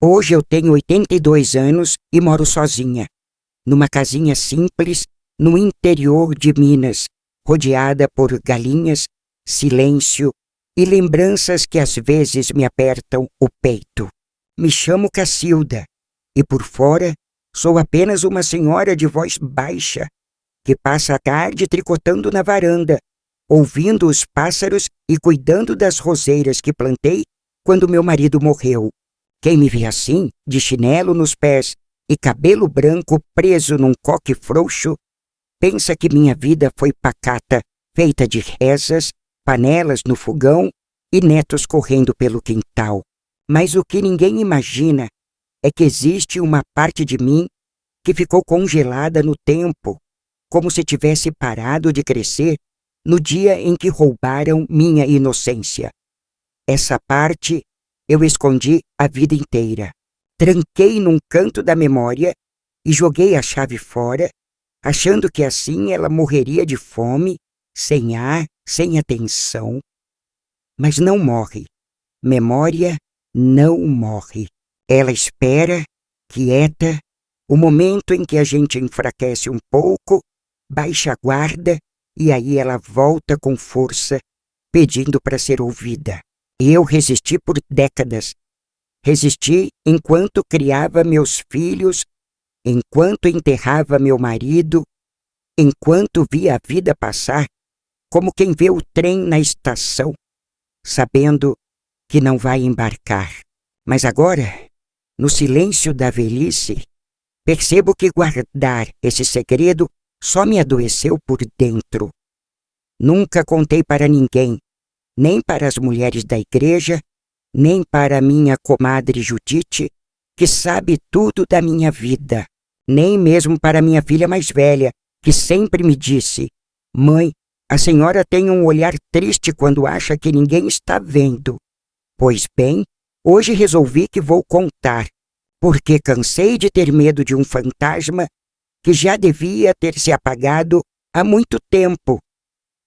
Hoje eu tenho 82 anos e moro sozinha, numa casinha simples, no interior de Minas, rodeada por galinhas, silêncio e lembranças que às vezes me apertam o peito. Me chamo Cacilda e por fora sou apenas uma senhora de voz baixa que passa a tarde tricotando na varanda, ouvindo os pássaros e cuidando das roseiras que plantei quando meu marido morreu. Quem me vê assim, de chinelo nos pés e cabelo branco preso num coque frouxo, pensa que minha vida foi pacata, feita de rezas, panelas no fogão e netos correndo pelo quintal. Mas o que ninguém imagina é que existe uma parte de mim que ficou congelada no tempo, como se tivesse parado de crescer no dia em que roubaram minha inocência. Essa parte eu escondi a vida inteira. Tranquei num canto da memória e joguei a chave fora, achando que assim ela morreria de fome, sem ar, sem atenção. Mas não morre. Memória não morre. Ela espera, quieta, o momento em que a gente enfraquece um pouco, baixa a guarda e aí ela volta com força, pedindo para ser ouvida. Eu resisti por décadas. Resisti enquanto criava meus filhos, enquanto enterrava meu marido, enquanto via a vida passar como quem vê o trem na estação, sabendo que não vai embarcar. Mas agora, no silêncio da velhice, percebo que guardar esse segredo só me adoeceu por dentro. Nunca contei para ninguém, nem para as mulheres da igreja, nem para minha comadre Judite, que sabe tudo da minha vida, nem mesmo para minha filha mais velha, que sempre me disse: "Mãe, a senhora tem um olhar triste quando acha que ninguém está vendo." Pois bem, hoje resolvi que vou contar, porque cansei de ter medo de um fantasma que já devia ter se apagado há muito tempo.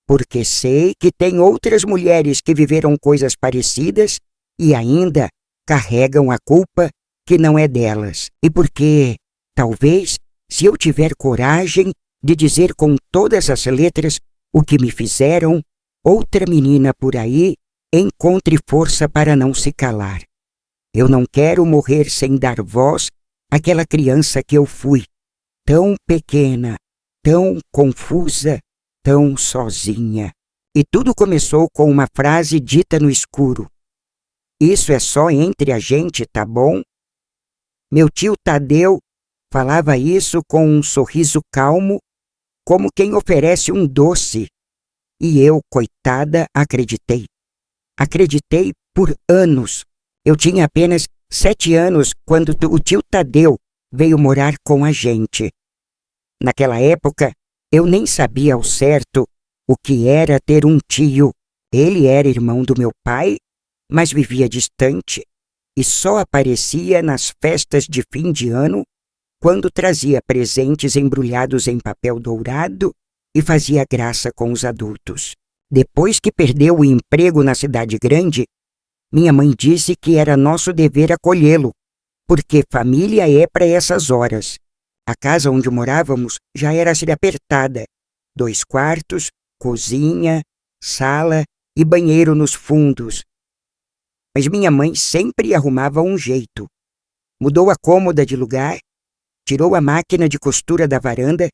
Porque sei que tem outras mulheres que viveram coisas parecidas e ainda carregam a culpa que não é delas. E porque, talvez, se eu tiver coragem de dizer com todas as letras o que me fizeram, outra menina por aí encontre força para não se calar. Eu não quero morrer sem dar voz àquela criança que eu fui, tão pequena, tão confusa, tão sozinha. E tudo começou com uma frase dita no escuro. "Isso é só entre a gente, tá bom?" Meu tio Tadeu falava isso com um sorriso calmo, como quem oferece um doce. E eu, coitada, acreditei. Acreditei por anos. Eu tinha apenas 7 anos quando o tio Tadeu veio morar com a gente. Naquela época, eu nem sabia ao certo o que era ter um tio. Ele era irmão do meu pai, mas vivia distante e só aparecia nas festas de fim de ano, quando trazia presentes embrulhados em papel dourado e fazia graça com os adultos. Depois que perdeu o emprego na cidade grande, minha mãe disse que era nosso dever acolhê-lo, porque família é para essas horas. A casa onde morávamos já era assim apertada. 2 quartos, cozinha, sala e banheiro nos fundos. Mas minha mãe sempre arrumava um jeito. Mudou a cômoda de lugar, tirou a máquina de costura da varanda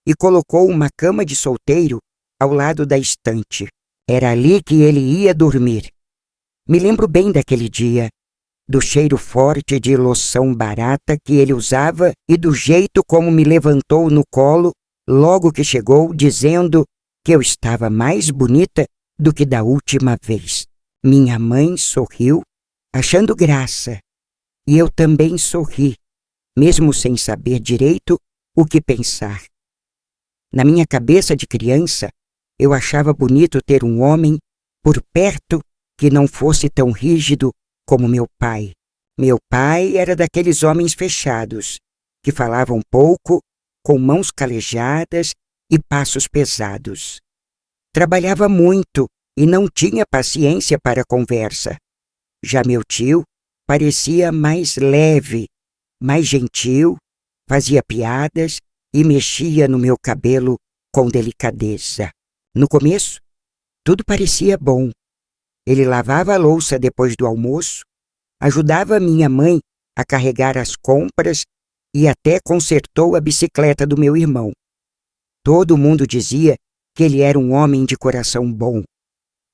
e colocou uma cama de solteiro ao lado da estante. Era ali que ele ia dormir. Me lembro bem daquele dia, do cheiro forte de loção barata que ele usava e do jeito como me levantou no colo logo que chegou, dizendo que eu estava mais bonita do que da última vez. Minha mãe sorriu, achando graça, e eu também sorri, mesmo sem saber direito o que pensar. Na minha cabeça de criança, eu achava bonito ter um homem por perto que não fosse tão rígido como meu pai. Meu pai era daqueles homens fechados, que falavam pouco, com mãos calejadas e passos pesados. Trabalhava muito e não tinha paciência para conversa. Já meu tio parecia mais leve, mais gentil, fazia piadas e mexia no meu cabelo com delicadeza. No começo, tudo parecia bom. Ele lavava a louça depois do almoço, ajudava minha mãe a carregar as compras e até consertou a bicicleta do meu irmão. Todo mundo dizia que ele era um homem de coração bom,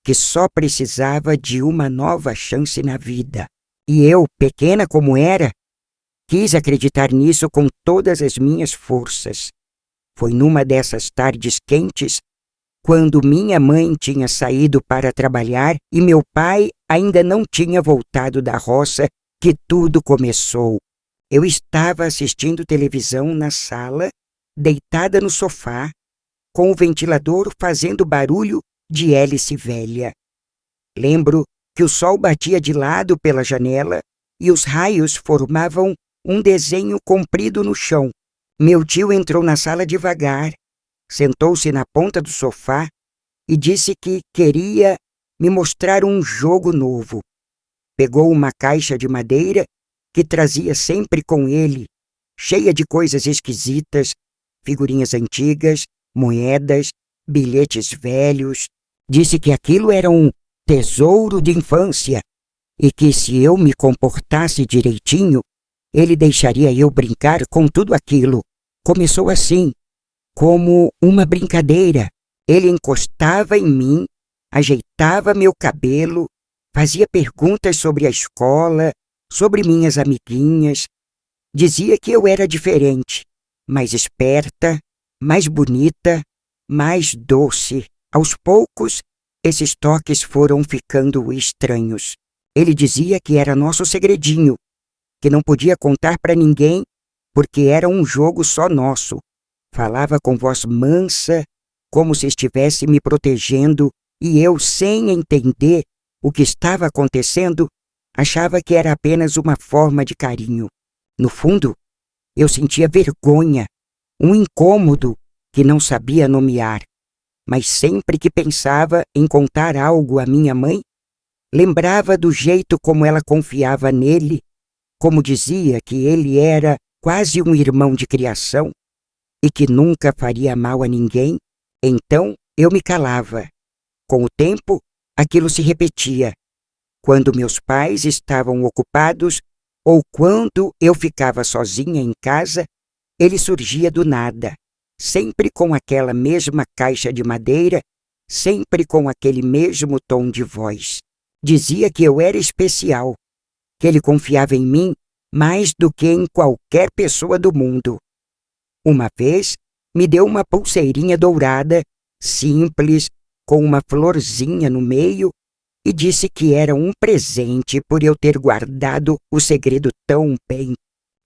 que só precisava de uma nova chance na vida. E eu, pequena como era, quis acreditar nisso com todas as minhas forças. Foi numa dessas tardes quentes, quando minha mãe tinha saído para trabalhar e meu pai ainda não tinha voltado da roça, que tudo começou. Eu estava assistindo televisão na sala, deitada no sofá, com o ventilador fazendo barulho de hélice velha. Lembro que o sol batia de lado pela janela e os raios formavam um desenho comprido no chão. Meu tio entrou na sala devagar, sentou-se na ponta do sofá e disse que queria me mostrar um jogo novo. Pegou uma caixa de madeira que trazia sempre com ele, cheia de coisas esquisitas, figurinhas antigas, moedas, bilhetes velhos. Disse que aquilo era um tesouro de infância e que se eu me comportasse direitinho, ele deixaria eu brincar com tudo aquilo. Começou assim, como uma brincadeira. Ele encostava em mim, ajeitava meu cabelo, fazia perguntas sobre a escola, sobre minhas amiguinhas. Dizia que eu era diferente, mais esperta, mais bonita, mais doce. Aos poucos, esses toques foram ficando estranhos. Ele dizia que era nosso segredinho, que não podia contar para ninguém, porque era um jogo só nosso. Falava com voz mansa, como se estivesse me protegendo, e eu, sem entender o que estava acontecendo, achava que era apenas uma forma de carinho. No fundo, eu sentia vergonha, um incômodo que não sabia nomear. Mas sempre que pensava em contar algo à minha mãe, lembrava do jeito como ela confiava nele, como dizia que ele era quase um irmão de criação e que nunca faria mal a ninguém. Então eu me calava. Com o tempo, aquilo se repetia. Quando meus pais estavam ocupados ou quando eu ficava sozinha em casa, ele surgia do nada, sempre com aquela mesma caixa de madeira, sempre com aquele mesmo tom de voz. Dizia que eu era especial, que ele confiava em mim mais do que em qualquer pessoa do mundo. Uma vez, me deu uma pulseirinha dourada, simples, com uma florzinha no meio, e disse que era um presente por eu ter guardado o segredo tão bem.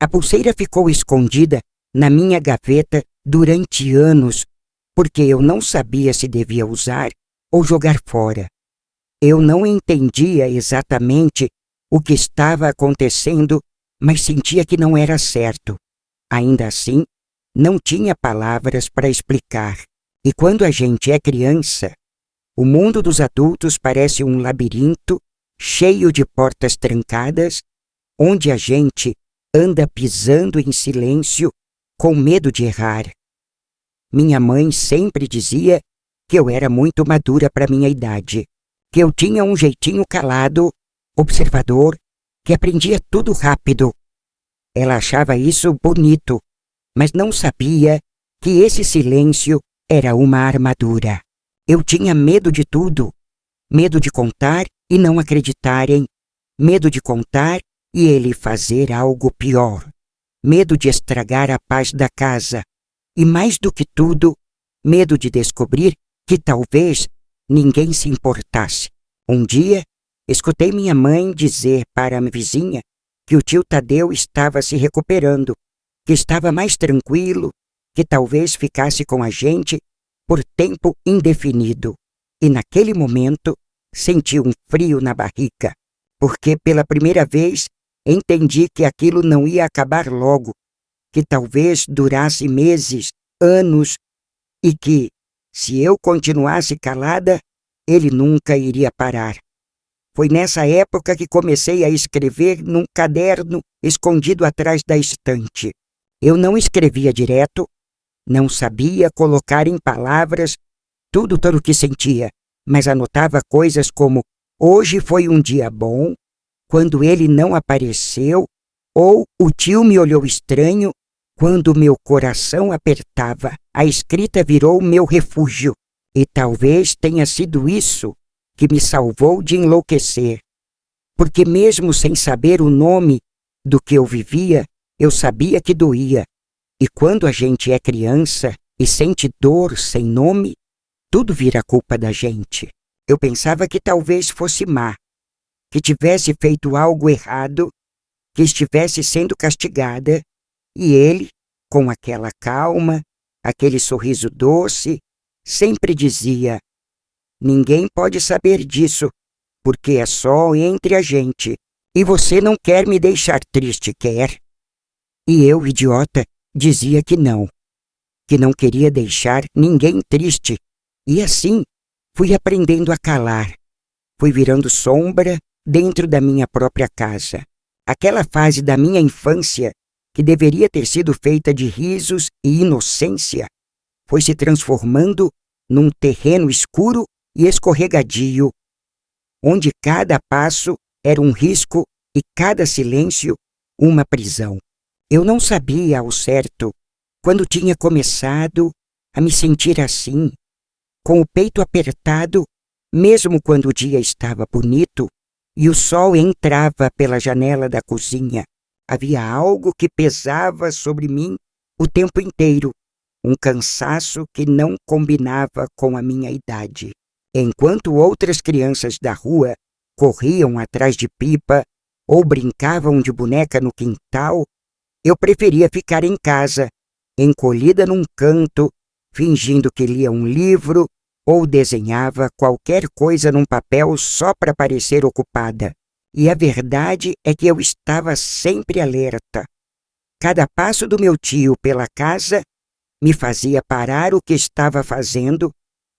A pulseira ficou escondida na minha gaveta durante anos, porque eu não sabia se devia usar ou jogar fora. Eu não entendia exatamente o que estava acontecendo, mas sentia que não era certo. Ainda assim, não tinha palavras para explicar. E quando a gente é criança, o mundo dos adultos parece um labirinto cheio de portas trancadas, onde a gente anda pisando em silêncio com medo de errar. Minha mãe sempre dizia que eu era muito madura para minha idade, que eu tinha um jeitinho calado, observador, que aprendia tudo rápido. Ela achava isso bonito, mas não sabia que esse silêncio era uma armadura. Eu tinha medo de tudo, medo de contar e não acreditarem, medo de contar e ele fazer algo pior, medo de estragar a paz da casa e, mais do que tudo, medo de descobrir que talvez ninguém se importasse. Um dia, escutei minha mãe dizer para a vizinha que o tio Tadeu estava se recuperando, que estava mais tranquilo, que talvez ficasse com a gente por tempo indefinido. E naquele momento senti um frio na barriga, porque pela primeira vez entendi que aquilo não ia acabar logo, que talvez durasse meses, anos, e que, se eu continuasse calada, ele nunca iria parar. Foi nessa época que comecei a escrever num caderno escondido atrás da estante. Eu não escrevia direto, não sabia colocar em palavras tudo o que sentia, mas anotava coisas como: hoje foi um dia bom, quando ele não apareceu, ou o tio me olhou estranho, quando meu coração apertava. A escrita virou meu refúgio, e talvez tenha sido isso que me salvou de enlouquecer. Porque mesmo sem saber o nome do que eu vivia, eu sabia que doía. E quando a gente é criança e sente dor sem nome, tudo vira culpa da gente. Eu pensava que talvez fosse má, que tivesse feito algo errado, que estivesse sendo castigada, e ele, com aquela calma, aquele sorriso doce, sempre dizia: ninguém pode saber disso, porque é só entre a gente, e você não quer me deixar triste, quer? E eu, idiota, dizia que não queria deixar ninguém triste, e assim fui aprendendo a calar, fui virando sombra dentro da minha própria casa. Aquela fase da minha infância, que deveria ter sido feita de risos e inocência, foi se transformando num terreno escuro e escorregadio, onde cada passo era um risco e cada silêncio uma prisão. Eu não sabia ao certo quando tinha começado a me sentir assim, com o peito apertado, mesmo quando o dia estava bonito e o sol entrava pela janela da cozinha. Havia algo que pesava sobre mim o tempo inteiro, um cansaço que não combinava com a minha idade. Enquanto outras crianças da rua corriam atrás de pipa ou brincavam de boneca no quintal, eu preferia ficar em casa, encolhida num canto, fingindo que lia um livro ou desenhava qualquer coisa num papel só para parecer ocupada. E a verdade é que eu estava sempre alerta. Cada passo do meu tio pela casa me fazia parar o que estava fazendo.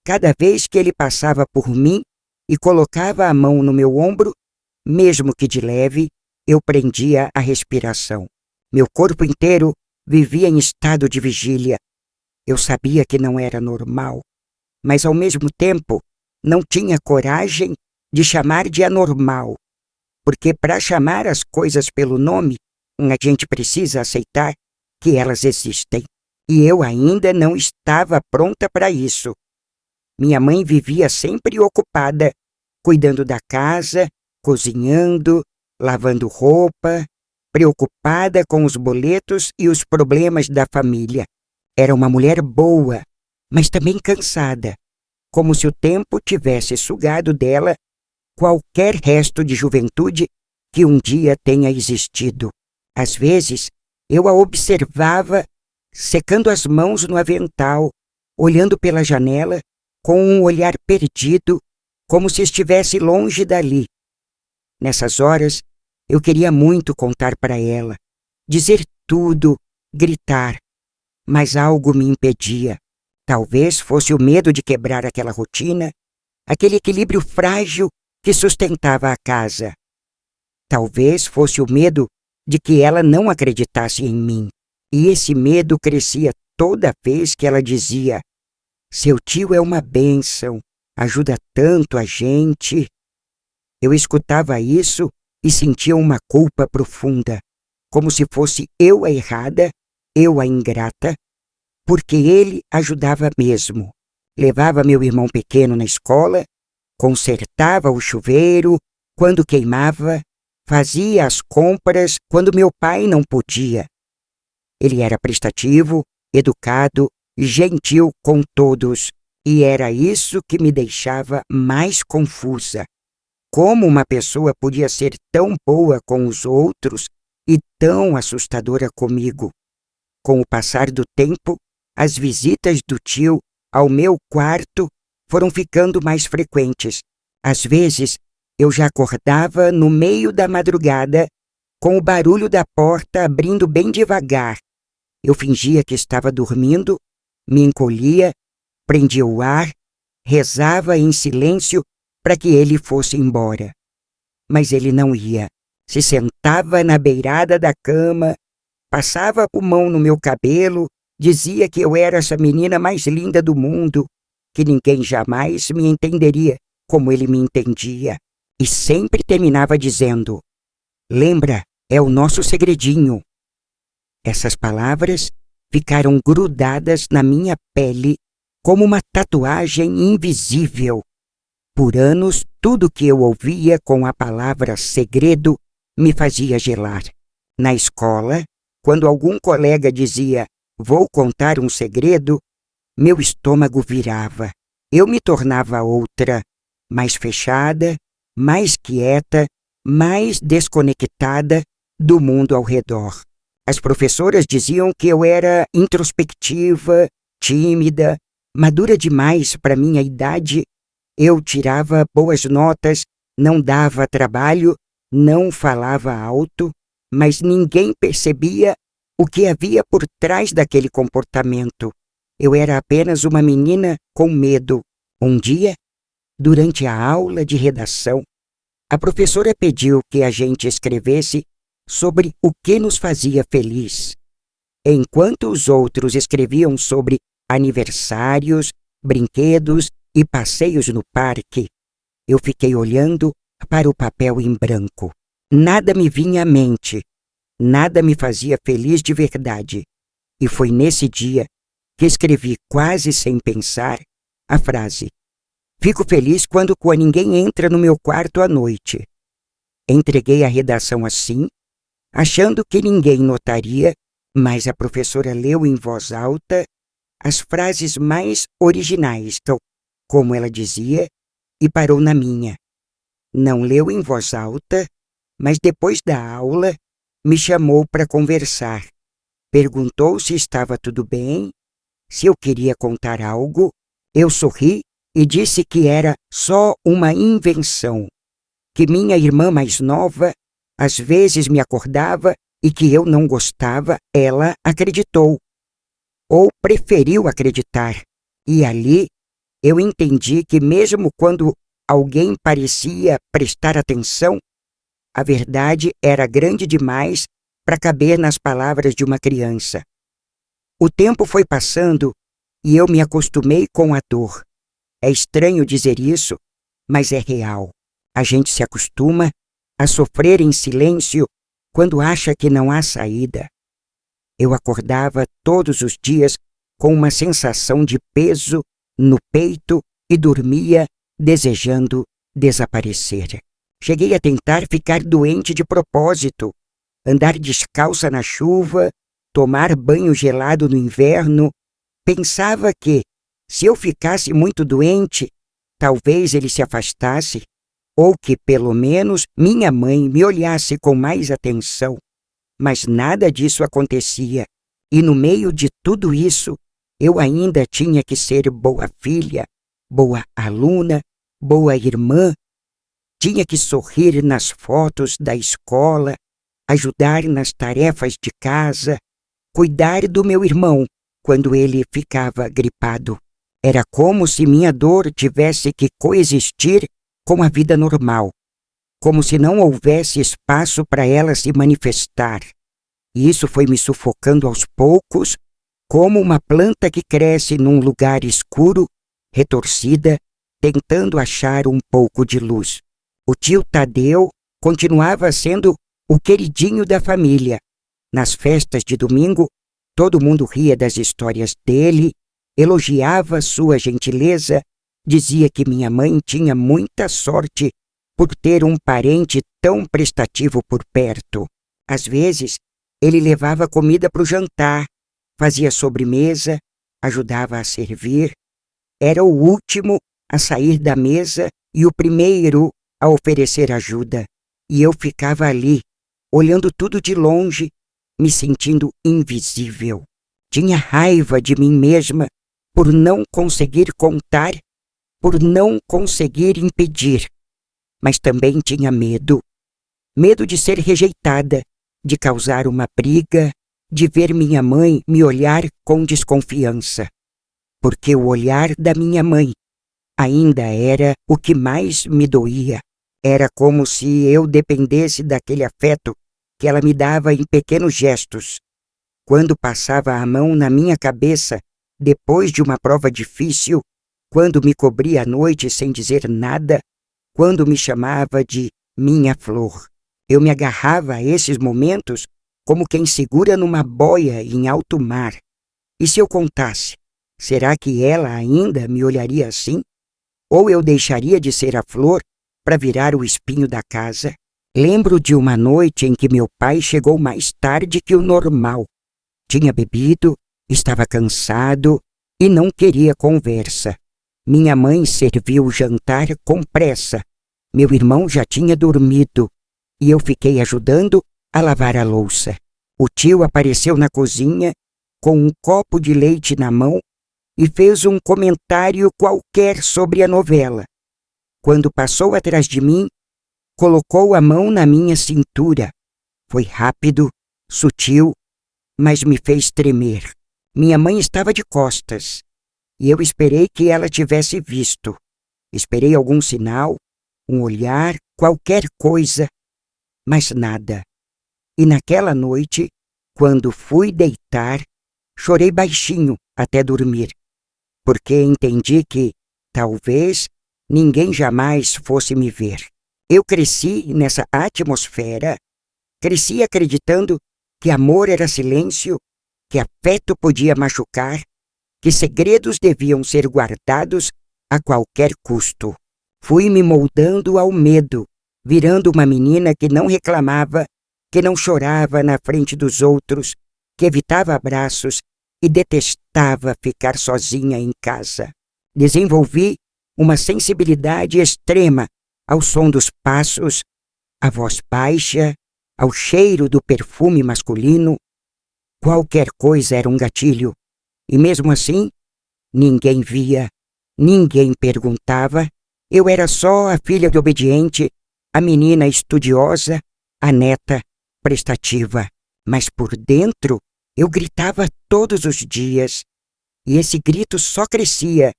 Cada vez que ele passava por mim e colocava a mão no meu ombro, mesmo que de leve, eu prendia a respiração. Meu corpo inteiro vivia em estado de vigília. Eu sabia que não era normal, mas ao mesmo tempo não tinha coragem de chamar de anormal, porque para chamar as coisas pelo nome, a gente precisa aceitar que elas existem. E eu ainda não estava pronta para isso. Minha mãe vivia sempre ocupada, cuidando da casa, cozinhando, lavando roupa, preocupada com os boletos e os problemas da família. Era uma mulher boa, mas também cansada, como se o tempo tivesse sugado dela qualquer resto de juventude que um dia tenha existido. Às vezes, eu a observava secando as mãos no avental, olhando pela janela com um olhar perdido, como se estivesse longe dali. Nessas horas, eu queria muito contar para ela, dizer tudo, gritar, mas algo me impedia. Talvez fosse o medo de quebrar aquela rotina, aquele equilíbrio frágil que sustentava a casa. Talvez fosse o medo de que ela não acreditasse em mim. E esse medo crescia toda vez que ela dizia: seu tio é uma bênção, ajuda tanto a gente. Eu escutava isso e sentia uma culpa profunda, como se fosse eu a errada, eu a ingrata, porque ele ajudava mesmo. Levava meu irmão pequeno na escola, consertava o chuveiro quando queimava, fazia as compras quando meu pai não podia. Ele era prestativo, educado e gentil com todos, e era isso que me deixava mais confusa. Como uma pessoa podia ser tão boa com os outros e tão assustadora comigo? Com o passar do tempo, as visitas do tio ao meu quarto foram ficando mais frequentes. Às vezes, eu já acordava no meio da madrugada, com o barulho da porta abrindo bem devagar. Eu fingia que estava dormindo, me encolhia, prendia o ar, rezava em silêncio para que ele fosse embora. mas ele não ia. Se sentava na beirada da cama, passava a mão no meu cabelo, dizia que eu era essa menina mais linda do mundo, que ninguém jamais me entenderia como ele me entendia. E sempre terminava dizendo: "Lembra, é o nosso segredinho." Essas palavras ficaram grudadas na minha pele como uma tatuagem invisível. Por anos, tudo que eu ouvia com a palavra segredo me fazia gelar. Na escola, quando algum colega dizia: "Vou contar um segredo", meu estômago virava. Eu me tornava outra, mais fechada, mais quieta, mais desconectada do mundo ao redor. As professoras diziam que eu era introspectiva, tímida, madura demais para minha idade. Eu tirava boas notas, não dava trabalho, não falava alto, mas ninguém percebia o que havia por trás daquele comportamento. Eu era apenas uma menina com medo. Um dia, durante a aula de redação, a professora pediu que a gente escrevesse sobre o que nos fazia feliz. Enquanto os outros escreviam sobre aniversários, brinquedos e passeios no parque, eu fiquei olhando para o papel em branco. Nada me vinha à mente, nada me fazia feliz de verdade. E foi nesse dia que escrevi, quase sem pensar, a frase: "Fico feliz quando ninguém entra no meu quarto à noite." Entreguei a redação assim, achando que ninguém notaria, mas a professora leu em voz alta as frases mais originais, como ela dizia, e parou na minha. Não leu em voz alta, mas depois da aula me chamou para conversar. Perguntou se estava tudo bem, se eu queria contar algo. Eu sorri e disse que era só uma invenção, que minha irmã mais nova às vezes me acordava e que eu não gostava. Ela acreditou, ou preferiu acreditar, e ali eu entendi que mesmo quando alguém parecia prestar atenção, a verdade era grande demais para caber nas palavras de uma criança. O tempo foi passando e eu me acostumei com a dor. É estranho dizer isso, mas é real. A gente se acostuma a sofrer em silêncio quando acha que não há saída. Eu acordava todos os dias com uma sensação de peso no peito e dormia desejando desaparecer. Cheguei a tentar ficar doente de propósito, andar descalça na chuva, tomar banho gelado no inverno. Pensava que, se eu ficasse muito doente, talvez ele se afastasse, ou que, pelo menos, minha mãe me olhasse com mais atenção. Mas nada disso acontecia, e no meio de tudo isso, eu ainda tinha que ser boa filha, boa aluna, boa irmã. Tinha que sorrir nas fotos da escola, ajudar nas tarefas de casa, cuidar do meu irmão quando ele ficava gripado. Era como se minha dor tivesse que coexistir com a vida normal, como se não houvesse espaço para ela se manifestar. E isso foi me sufocando aos poucos, como uma planta que cresce num lugar escuro, retorcida, tentando achar um pouco de luz. O tio Tadeu continuava sendo o queridinho da família. Nas festas de domingo, todo mundo ria das histórias dele, elogiava sua gentileza, dizia que minha mãe tinha muita sorte por ter um parente tão prestativo por perto. Às vezes, ele levava comida para o jantar, fazia sobremesa, ajudava a servir. Era o último a sair da mesa e o primeiro a oferecer ajuda. E eu ficava ali, olhando tudo de longe, me sentindo invisível. Tinha raiva de mim mesma por não conseguir contar, por não conseguir impedir. Mas também tinha medo. Medo de ser rejeitada, de causar uma briga, de ver minha mãe me olhar com desconfiança. Porque o olhar da minha mãe ainda era o que mais me doía. Era como se eu dependesse daquele afeto que ela me dava em pequenos gestos. Quando passava a mão na minha cabeça, depois de uma prova difícil, quando me cobria à noite sem dizer nada, quando me chamava de minha flor. Eu me agarrava a esses momentos como quem segura numa boia em alto mar. E se eu contasse, será que ela ainda me olharia assim? Ou eu deixaria de ser a flor para virar o espinho da casa? Lembro de uma noite em que meu pai chegou mais tarde que o normal. Tinha bebido, estava cansado e não queria conversa. Minha mãe serviu o jantar com pressa. Meu irmão já tinha dormido e eu fiquei ajudando a lavar a louça. O tio apareceu na cozinha com um copo de leite na mão e fez um comentário qualquer sobre a novela. Quando passou atrás de mim, colocou a mão na minha cintura. Foi rápido, sutil, mas me fez tremer. Minha mãe estava de costas e eu esperei que ela tivesse visto. Esperei algum sinal, um olhar, qualquer coisa, mas nada. E naquela noite, quando fui deitar, chorei baixinho até dormir, porque entendi que, talvez, ninguém jamais fosse me ver. Eu cresci nessa atmosfera, cresci acreditando que amor era silêncio, que afeto podia machucar, que segredos deviam ser guardados a qualquer custo. Fui me moldando ao medo, virando uma menina que não reclamava, que não chorava na frente dos outros, que evitava abraços e detestava ficar sozinha em casa. Desenvolvi uma sensibilidade extrema ao som dos passos, à voz baixa, ao cheiro do perfume masculino. Qualquer coisa era um gatilho. E mesmo assim, ninguém via, ninguém perguntava. Eu era só a filha obediente, a menina estudiosa, a neta prestativa. Mas por dentro, eu gritava todos os dias. E esse grito só crescia,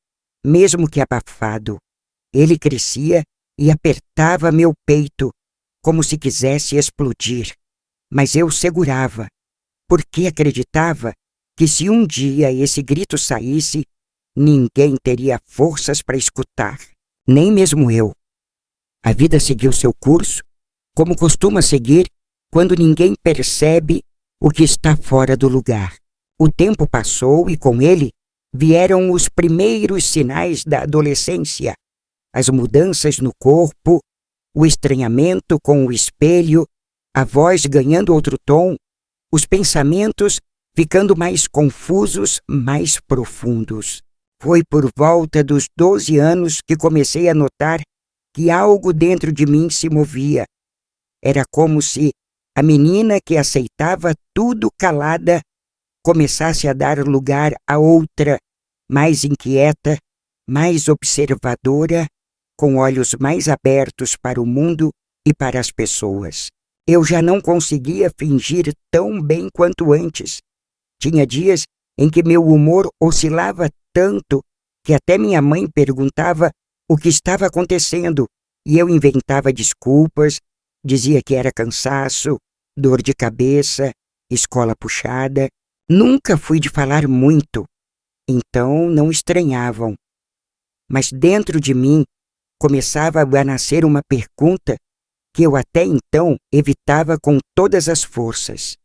mesmo que abafado. Ele crescia e apertava meu peito, como se quisesse explodir. Mas eu segurava, porque acreditava que se um dia esse grito saísse, ninguém teria forças para escutar, nem mesmo eu. A vida seguiu seu curso, como costuma seguir quando ninguém percebe o que está fora do lugar. O tempo passou e com ele vieram os primeiros sinais da adolescência, as mudanças no corpo, o estranhamento com o espelho, a voz ganhando outro tom, os pensamentos ficando mais confusos, mais profundos. Foi por volta dos 12 anos que comecei a notar que algo dentro de mim se movia. Era como se a menina que aceitava tudo calada começasse a dar lugar a outra, mais inquieta, mais observadora, com olhos mais abertos para o mundo e para as pessoas. Eu já não conseguia fingir tão bem quanto antes. Tinha dias em que meu humor oscilava tanto que até minha mãe perguntava o que estava acontecendo e eu inventava desculpas, dizia que era cansaço, dor de cabeça, escola puxada. Nunca fui de falar muito, então não estranhavam. Mas dentro de mim começava a nascer uma pergunta que eu até então evitava com todas as forças.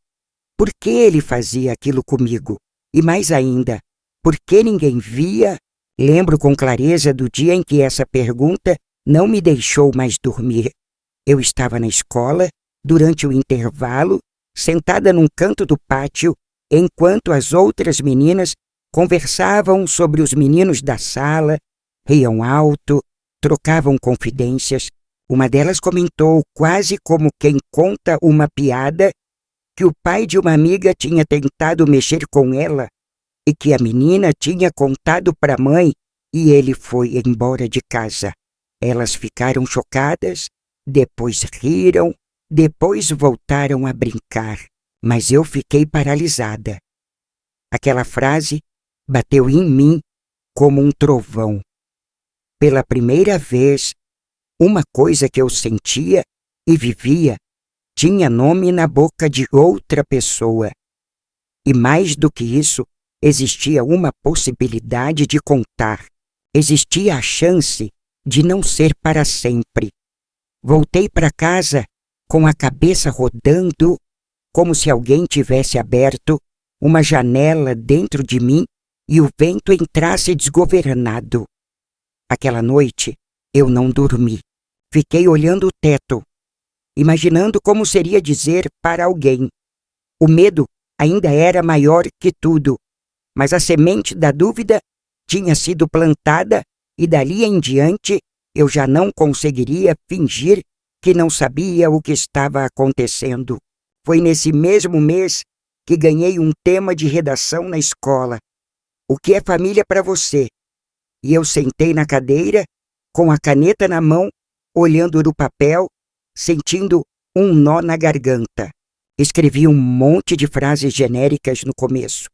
Por que ele fazia aquilo comigo? E mais ainda, por que ninguém via? Lembro com clareza do dia em que essa pergunta não me deixou mais dormir. Eu estava na escola, durante o intervalo, sentada num canto do pátio, enquanto as outras meninas conversavam sobre os meninos da sala, riam alto, trocavam confidências. Uma delas comentou, quase como quem conta uma piada, que o pai de uma amiga tinha tentado mexer com ela e que a menina tinha contado para a mãe e ele foi embora de casa. Elas ficaram chocadas, depois riram, depois voltaram a brincar, mas eu fiquei paralisada. Aquela frase bateu em mim como um trovão. Pela primeira vez, Uma coisa que eu sentia e vivia tinha nome na boca de outra pessoa. E mais do que isso, existia uma possibilidade de contar. Existia a chance de não ser para sempre. Voltei para casa com a cabeça rodando, como se alguém tivesse aberto uma janela dentro de mim e o vento entrasse desgovernado. Aquela noite eu não dormi. Fiquei olhando o teto, imaginando como seria dizer para alguém. O medo ainda era maior que tudo, mas a semente da dúvida tinha sido plantada e dali em diante eu já não conseguiria fingir que não sabia o que estava acontecendo. Foi nesse mesmo mês que ganhei um tema de redação na escola. O que é família para você? E eu sentei na cadeira, com a caneta na mão, olhando no papel, sentindo um nó na garganta. Escrevi um monte de frases genéricas no começo.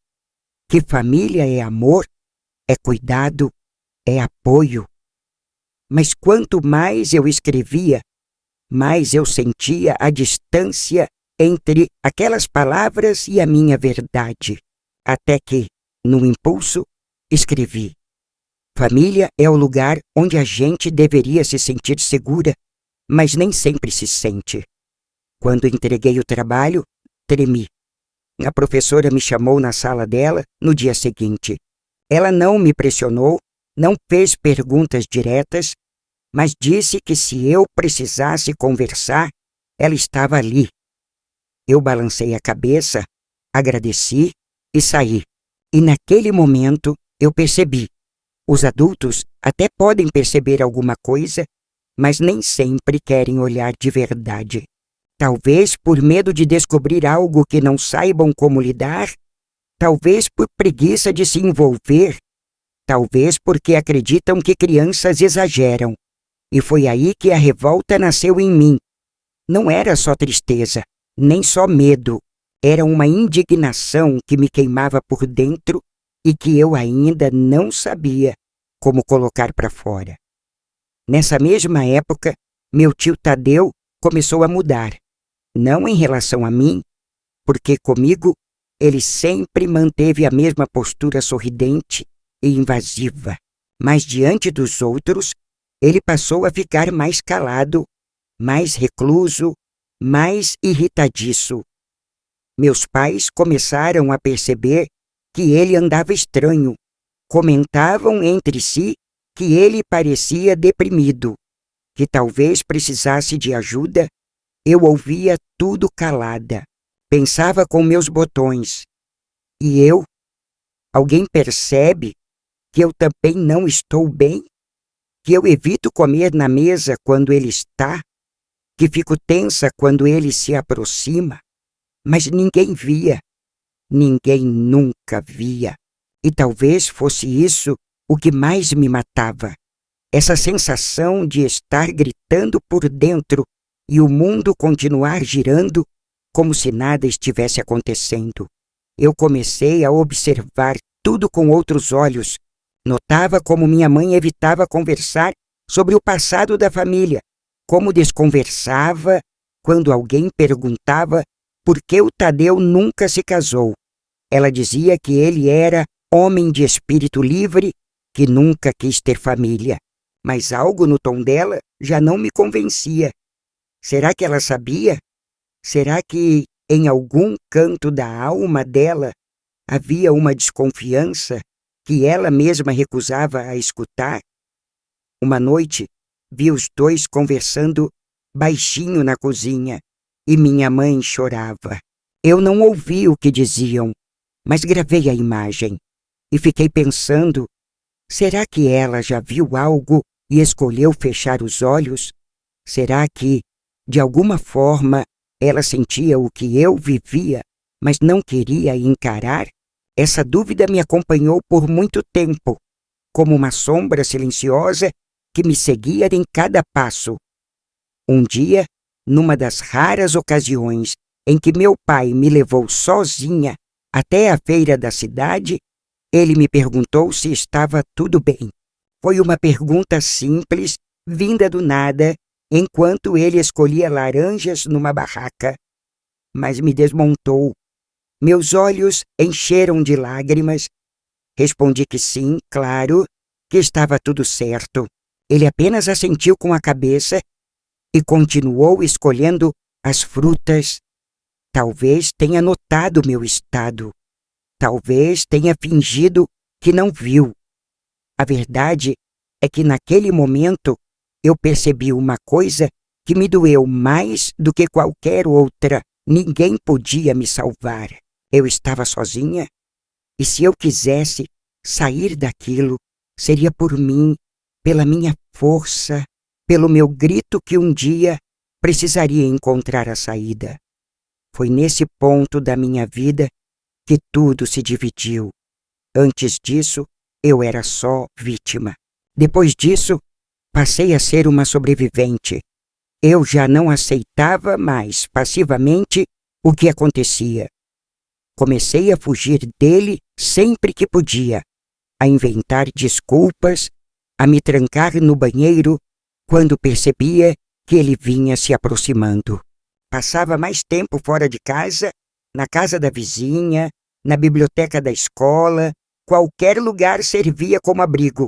Que família é amor, é cuidado, é apoio. Mas quanto mais eu escrevia, mais eu sentia a distância entre aquelas palavras e a minha verdade. Até que, num impulso, escrevi: família é o lugar onde a gente deveria se sentir segura, mas nem sempre se sente. Quando entreguei o trabalho, tremi. A professora me chamou na sala dela no dia seguinte. Ela não me pressionou, não fez perguntas diretas, mas disse que se eu precisasse conversar, ela estava ali. Eu balancei a cabeça, agradeci e saí. E naquele momento eu percebi. Os adultos até podem perceber alguma coisa, mas nem sempre querem olhar de verdade. Talvez por medo de descobrir algo que não saibam como lidar, talvez por preguiça de se envolver, talvez porque acreditam que crianças exageram. E foi aí que a revolta nasceu em mim. Não era só tristeza, nem só medo. Era uma indignação que me queimava por dentro e que eu ainda não sabia como colocar para fora. Nessa mesma época, meu tio Tadeu começou a mudar. Não em relação a mim, porque comigo ele sempre manteve a mesma postura sorridente e invasiva. Mas diante dos outros, ele passou a ficar mais calado, mais recluso, mais irritadiço. Meus pais começaram a perceber que ele andava estranho. Comentavam entre si que ele parecia deprimido, que talvez precisasse de ajuda. Eu ouvia tudo calada. Pensava com meus botões. E eu? Alguém percebe que eu também não estou bem? Que eu evito comer na mesa quando ele está? Que fico tensa quando ele se aproxima? Mas ninguém via. Ninguém nunca via. E talvez fosse isso o que mais me matava. Essa sensação de estar gritando por dentro e o mundo continuar girando como se nada estivesse acontecendo. Eu comecei a observar tudo com outros olhos. Notava como minha mãe evitava conversar sobre o passado da família, como desconversava quando alguém perguntava por que o Tadeu nunca se casou. Ela dizia que ele era homem de espírito livre, que nunca quis ter família. Mas algo no tom dela já não me convencia. Será que ela sabia? Será que em algum canto da alma dela havia uma desconfiança que ela mesma recusava a escutar? Uma noite, vi os dois conversando baixinho na cozinha e minha mãe chorava. Eu não ouvi o que diziam, mas gravei a imagem e fiquei pensando, será que ela já viu algo e escolheu fechar os olhos? Será que, de alguma forma, ela sentia o que eu vivia, mas não queria encarar? Essa dúvida me acompanhou por muito tempo, como uma sombra silenciosa que me seguia em cada passo. Um dia, numa das raras ocasiões em que meu pai me levou sozinha até a feira da cidade, ele me perguntou se estava tudo bem. Foi uma pergunta simples, vinda do nada, enquanto ele escolhia laranjas numa barraca. Mas me desmontou. Meus olhos encheram de lágrimas. Respondi que sim, claro, que estava tudo certo. Ele apenas assentiu com a cabeça e continuou escolhendo as frutas. Talvez tenha notado meu estado. Talvez tenha fingido que não viu. A verdade é que naquele momento eu percebi uma coisa que me doeu mais do que qualquer outra. Ninguém podia me salvar. Eu estava sozinha e se eu quisesse sair daquilo, seria por mim, pela minha força, pelo meu grito que um dia precisaria encontrar a saída. Foi nesse ponto da minha vida que tudo se dividiu. Antes disso, eu era só vítima. Depois disso, passei a ser uma sobrevivente. Eu já não aceitava mais passivamente o que acontecia. Comecei a fugir dele sempre que podia, a inventar desculpas, a me trancar no banheiro quando percebia que ele vinha se aproximando. Passava mais tempo fora de casa, na casa da vizinha, na biblioteca da escola, qualquer lugar servia como abrigo.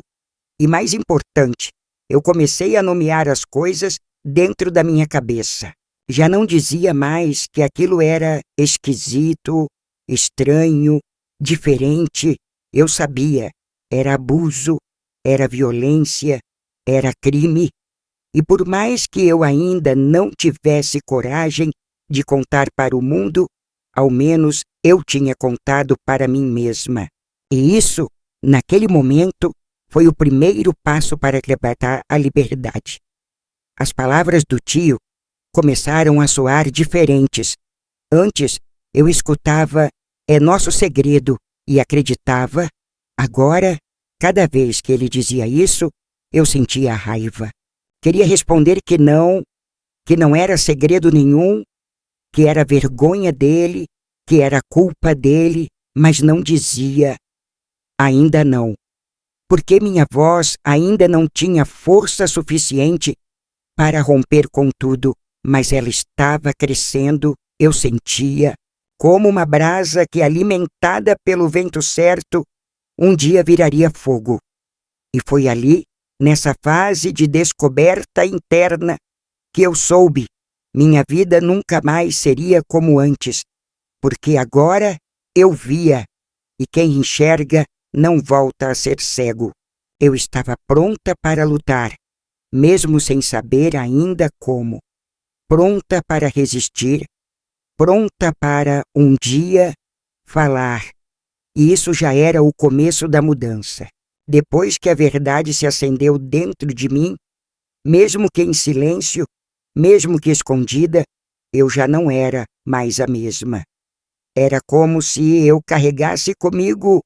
E mais importante, eu comecei a nomear as coisas dentro da minha cabeça. Já não dizia mais que aquilo era esquisito, estranho, diferente. Eu sabia, era abuso, era violência, era crime. E por mais que eu ainda não tivesse coragem de contar para o mundo, ao menos eu tinha contado para mim mesma. E isso, naquele momento, foi o primeiro passo para arrebatar a liberdade. As palavras do tio começaram a soar diferentes. Antes, eu escutava "é nosso segredo" e acreditava. Agora, cada vez que ele dizia isso, eu sentia raiva. Queria responder que não era segredo nenhum, que era vergonha dele, que era culpa dele, mas não dizia. Ainda não. Porque minha voz ainda não tinha força suficiente para romper com tudo, mas ela estava crescendo, eu sentia, como uma brasa que, alimentada pelo vento certo, um dia viraria fogo. E foi ali, nessa fase de descoberta interna, que eu soube, minha vida nunca mais seria como antes, porque agora eu via, e quem enxerga não volta a ser cego. Eu estava pronta para lutar, mesmo sem saber ainda como. Pronta para resistir, pronta para um dia falar. E isso já era o começo da mudança. Depois que a verdade se acendeu dentro de mim, mesmo que em silêncio, mesmo que escondida, eu já não era mais a mesma. Era como se eu carregasse comigo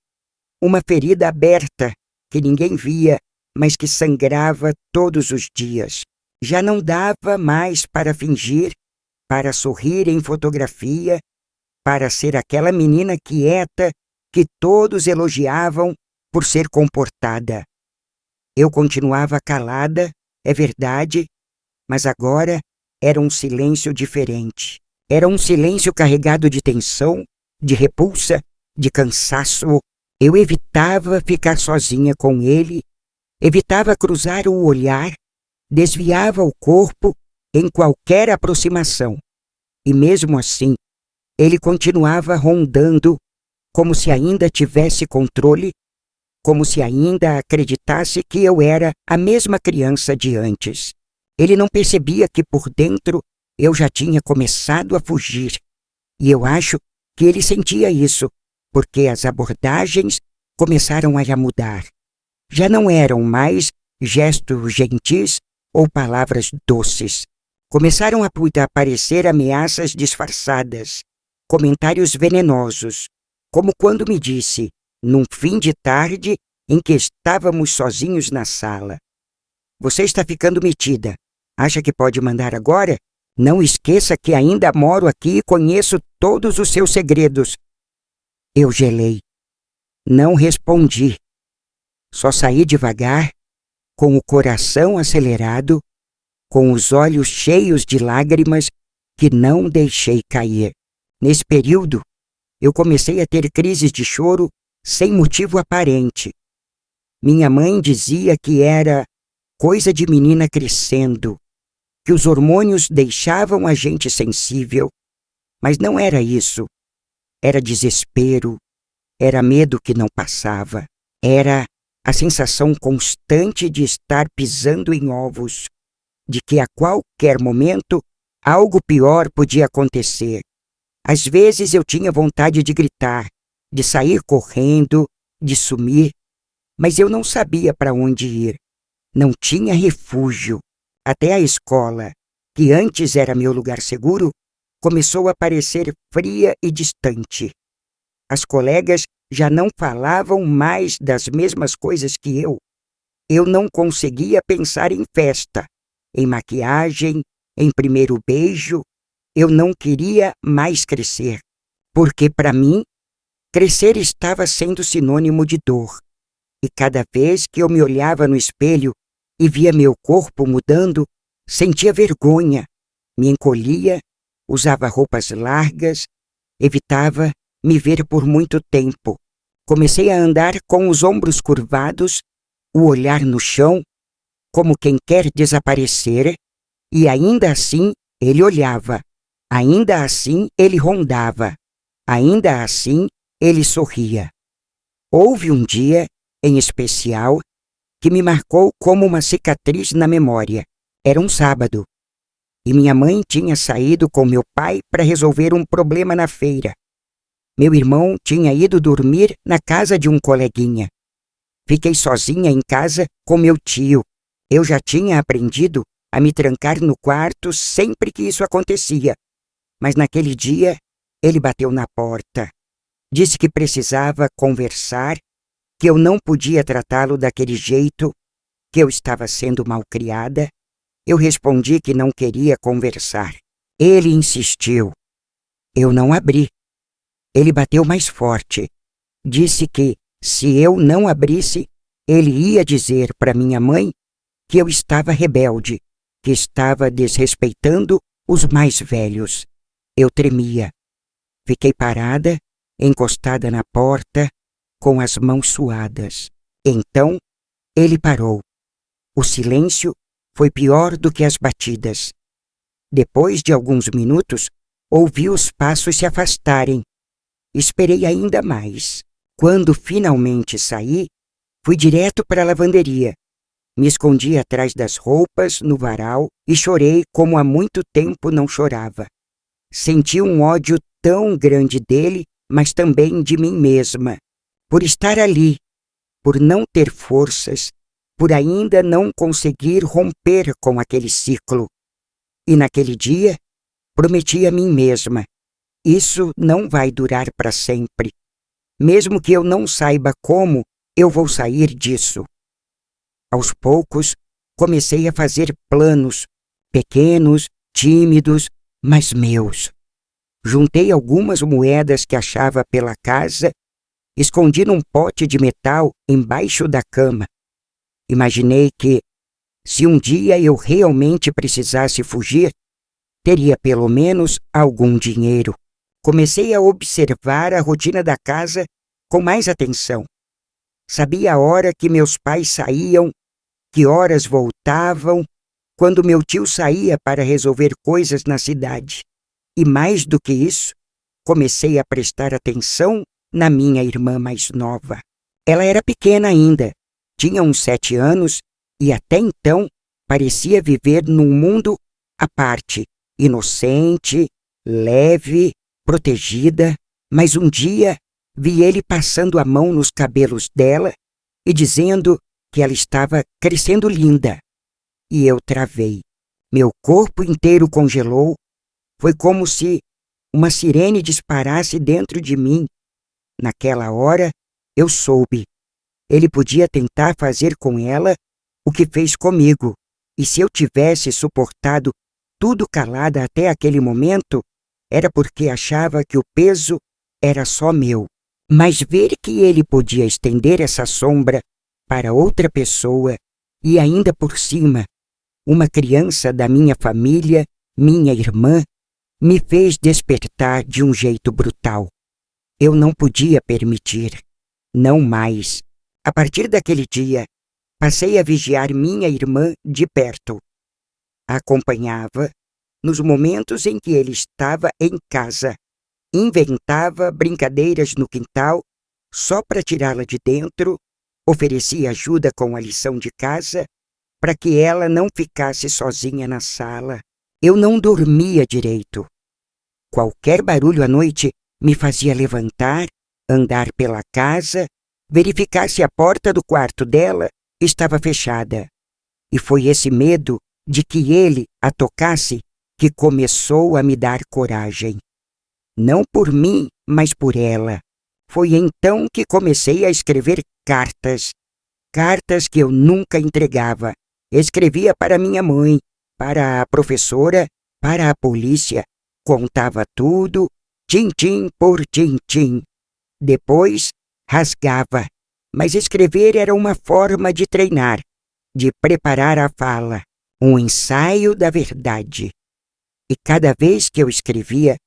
uma ferida aberta que ninguém via, mas que sangrava todos os dias. Já não dava mais para fingir, para sorrir em fotografia, para ser aquela menina quieta que todos elogiavam por ser comportada. Eu continuava calada, é verdade, mas agora era um silêncio diferente. Era um silêncio carregado de tensão, de repulsa, de cansaço. Eu evitava ficar sozinha com ele, evitava cruzar o olhar, desviava o corpo em qualquer aproximação. E mesmo assim, ele continuava rondando, como se ainda tivesse controle, como se ainda acreditasse que eu era a mesma criança de antes. Ele não percebia que por dentro eu já tinha começado a fugir. E eu acho que ele sentia isso, porque as abordagens começaram a mudar. Já não eram mais gestos gentis ou palavras doces. Começaram a aparecer ameaças disfarçadas, comentários venenosos, como quando me disse, num fim de tarde em que estávamos sozinhos na sala: "Você está ficando metida. Acha que pode mandar agora? Não esqueça que ainda moro aqui e conheço todos os seus segredos." Eu gelei. Não respondi. Só saí devagar, com o coração acelerado, com os olhos cheios de lágrimas que não deixei cair. Nesse período, eu comecei a ter crises de choro sem motivo aparente. Minha mãe dizia que era coisa de menina crescendo, que os hormônios deixavam a gente sensível, mas não era isso. Era desespero, era medo que não passava, era a sensação constante de estar pisando em ovos, de que a qualquer momento algo pior podia acontecer. Às vezes eu tinha vontade de gritar, de sair correndo, de sumir, mas eu não sabia para onde ir. Não tinha refúgio. Até a escola, que antes era meu lugar seguro, começou a parecer fria e distante. As colegas já não falavam mais das mesmas coisas que eu. Eu não conseguia pensar em festa, em maquiagem, em primeiro beijo. Eu não queria mais crescer, porque para mim, crescer estava sendo sinônimo de dor. E cada vez que eu me olhava no espelho e via meu corpo mudando, sentia vergonha, me encolhia, usava roupas largas, evitava me ver por muito tempo. Comecei a andar com os ombros curvados, o olhar no chão, como quem quer desaparecer, e ainda assim ele olhava, ainda assim ele rondava, ainda assim ele sorria. Houve um dia, em especial, que me marcou como uma cicatriz na memória. Era um sábado, e minha mãe tinha saído com meu pai para resolver um problema na feira. Meu irmão tinha ido dormir na casa de um coleguinha. Fiquei sozinha em casa com meu tio. Eu já tinha aprendido a me trancar no quarto sempre que isso acontecia. Mas naquele dia, ele bateu na porta. Disse que precisava conversar, que eu não podia tratá-lo daquele jeito, que eu estava sendo malcriada. Eu respondi que não queria conversar. Ele insistiu. Eu não abri. Ele bateu mais forte. Disse que, se eu não abrisse, ele ia dizer para minha mãe que eu estava rebelde, que estava desrespeitando os mais velhos. Eu tremia. Fiquei parada, encostada na porta, com as mãos suadas. Então, ele parou. O silêncio foi pior do que as batidas. Depois de alguns minutos, ouvi os passos se afastarem. Esperei ainda mais. Quando finalmente saí, fui direto para a lavanderia. Me escondi atrás das roupas, no varal, e chorei como há muito tempo não chorava. Senti um ódio tão grande dele, mas também de mim mesma. Por estar ali, por não ter forças, por ainda não conseguir romper com aquele ciclo. E naquele dia, prometi a mim mesma: isso não vai durar para sempre. Mesmo que eu não saiba como, eu vou sair disso. Aos poucos, comecei a fazer planos, pequenos, tímidos, mas meus. Juntei algumas moedas que achava pela casa, escondi num pote de metal embaixo da cama. Imaginei que, se um dia eu realmente precisasse fugir, teria pelo menos algum dinheiro. Comecei a observar a rotina da casa com mais atenção. Sabia a hora que meus pais saíam, que horas voltavam, quando meu tio saía para resolver coisas na cidade. E mais do que isso, comecei a prestar atenção na minha irmã mais nova. Ela era pequena ainda, tinha uns 7 anos e até então parecia viver num mundo à parte, inocente, leve, protegida, mas um dia vi ele passando a mão nos cabelos dela e dizendo que ela estava crescendo linda. E eu travei. Meu corpo inteiro congelou. Foi como se uma sirene disparasse dentro de mim. Naquela hora, eu soube. Ele podia tentar fazer com ela o que fez comigo. E se eu tivesse suportado tudo calada até aquele momento, era porque achava que o peso era só meu. Mas ver que ele podia estender essa sombra para outra pessoa, E ainda por cima, uma criança da minha família, minha irmã, me fez despertar de um jeito brutal. Eu não podia permitir. Não mais. A partir daquele dia, passei a vigiar minha irmã de perto. A acompanhava nos momentos em que ele estava em casa. Inventava brincadeiras no quintal só para tirá-la de dentro, oferecia ajuda com a lição de casa para que ela não ficasse sozinha na sala. Eu não dormia direito. Qualquer barulho à noite me fazia levantar, andar pela casa, verificar se a porta do quarto dela estava fechada. E foi esse medo de que ele a tocasse que começou a me dar coragem. Não por mim, mas por ela. Foi então que comecei a escrever cartas. Cartas que eu nunca entregava. Escrevia para minha mãe, para a professora, para a polícia. Contava tudo, tintim por tintim. Depois, rasgava. Mas escrever era uma forma de treinar, de preparar a fala, um ensaio da verdade. E cada vez que eu escrevia,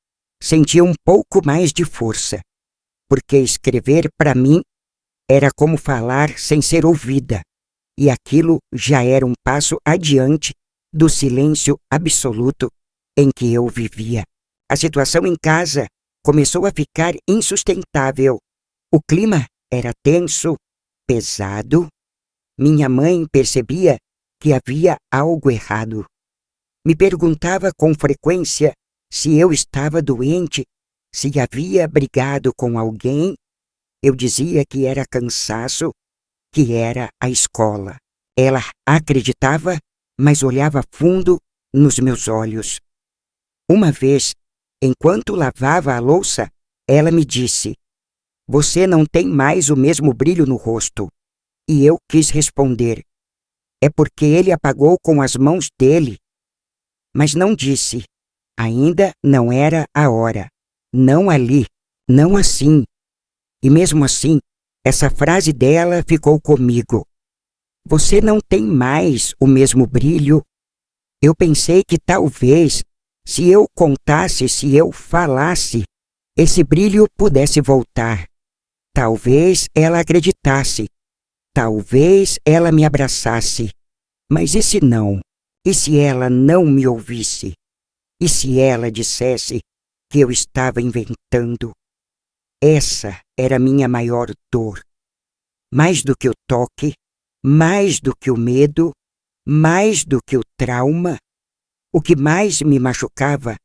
sentia um pouco mais de força, porque escrever para mim era como falar sem ser ouvida, e aquilo já era um passo adiante do silêncio absoluto em que eu vivia. A situação em casa começou a ficar insustentável. O clima era tenso, pesado. Minha mãe percebia que havia algo errado. Me perguntava com frequência se eu estava doente, se havia brigado com alguém. Eu dizia que era cansaço, que era a escola. Ela acreditava, mas olhava fundo nos meus olhos. Uma vez, enquanto lavava a louça, ela me disse: "Você não tem mais o mesmo brilho no rosto." E eu quis responder: "É porque ele apagou com as mãos dele." Mas não disse. Ainda não era a hora. Não ali, não assim. E mesmo assim, essa frase dela ficou comigo. "Você não tem mais o mesmo brilho." Eu pensei que talvez, se eu contasse, se eu falasse, esse brilho pudesse voltar. Talvez ela acreditasse. Talvez ela me abraçasse. Mas e se não? E se ela não me ouvisse? E se ela dissesse que eu estava inventando? Essa era a minha maior dor. Mais do que o toque, mais do que o medo, mais do que o trauma, o que mais me machucava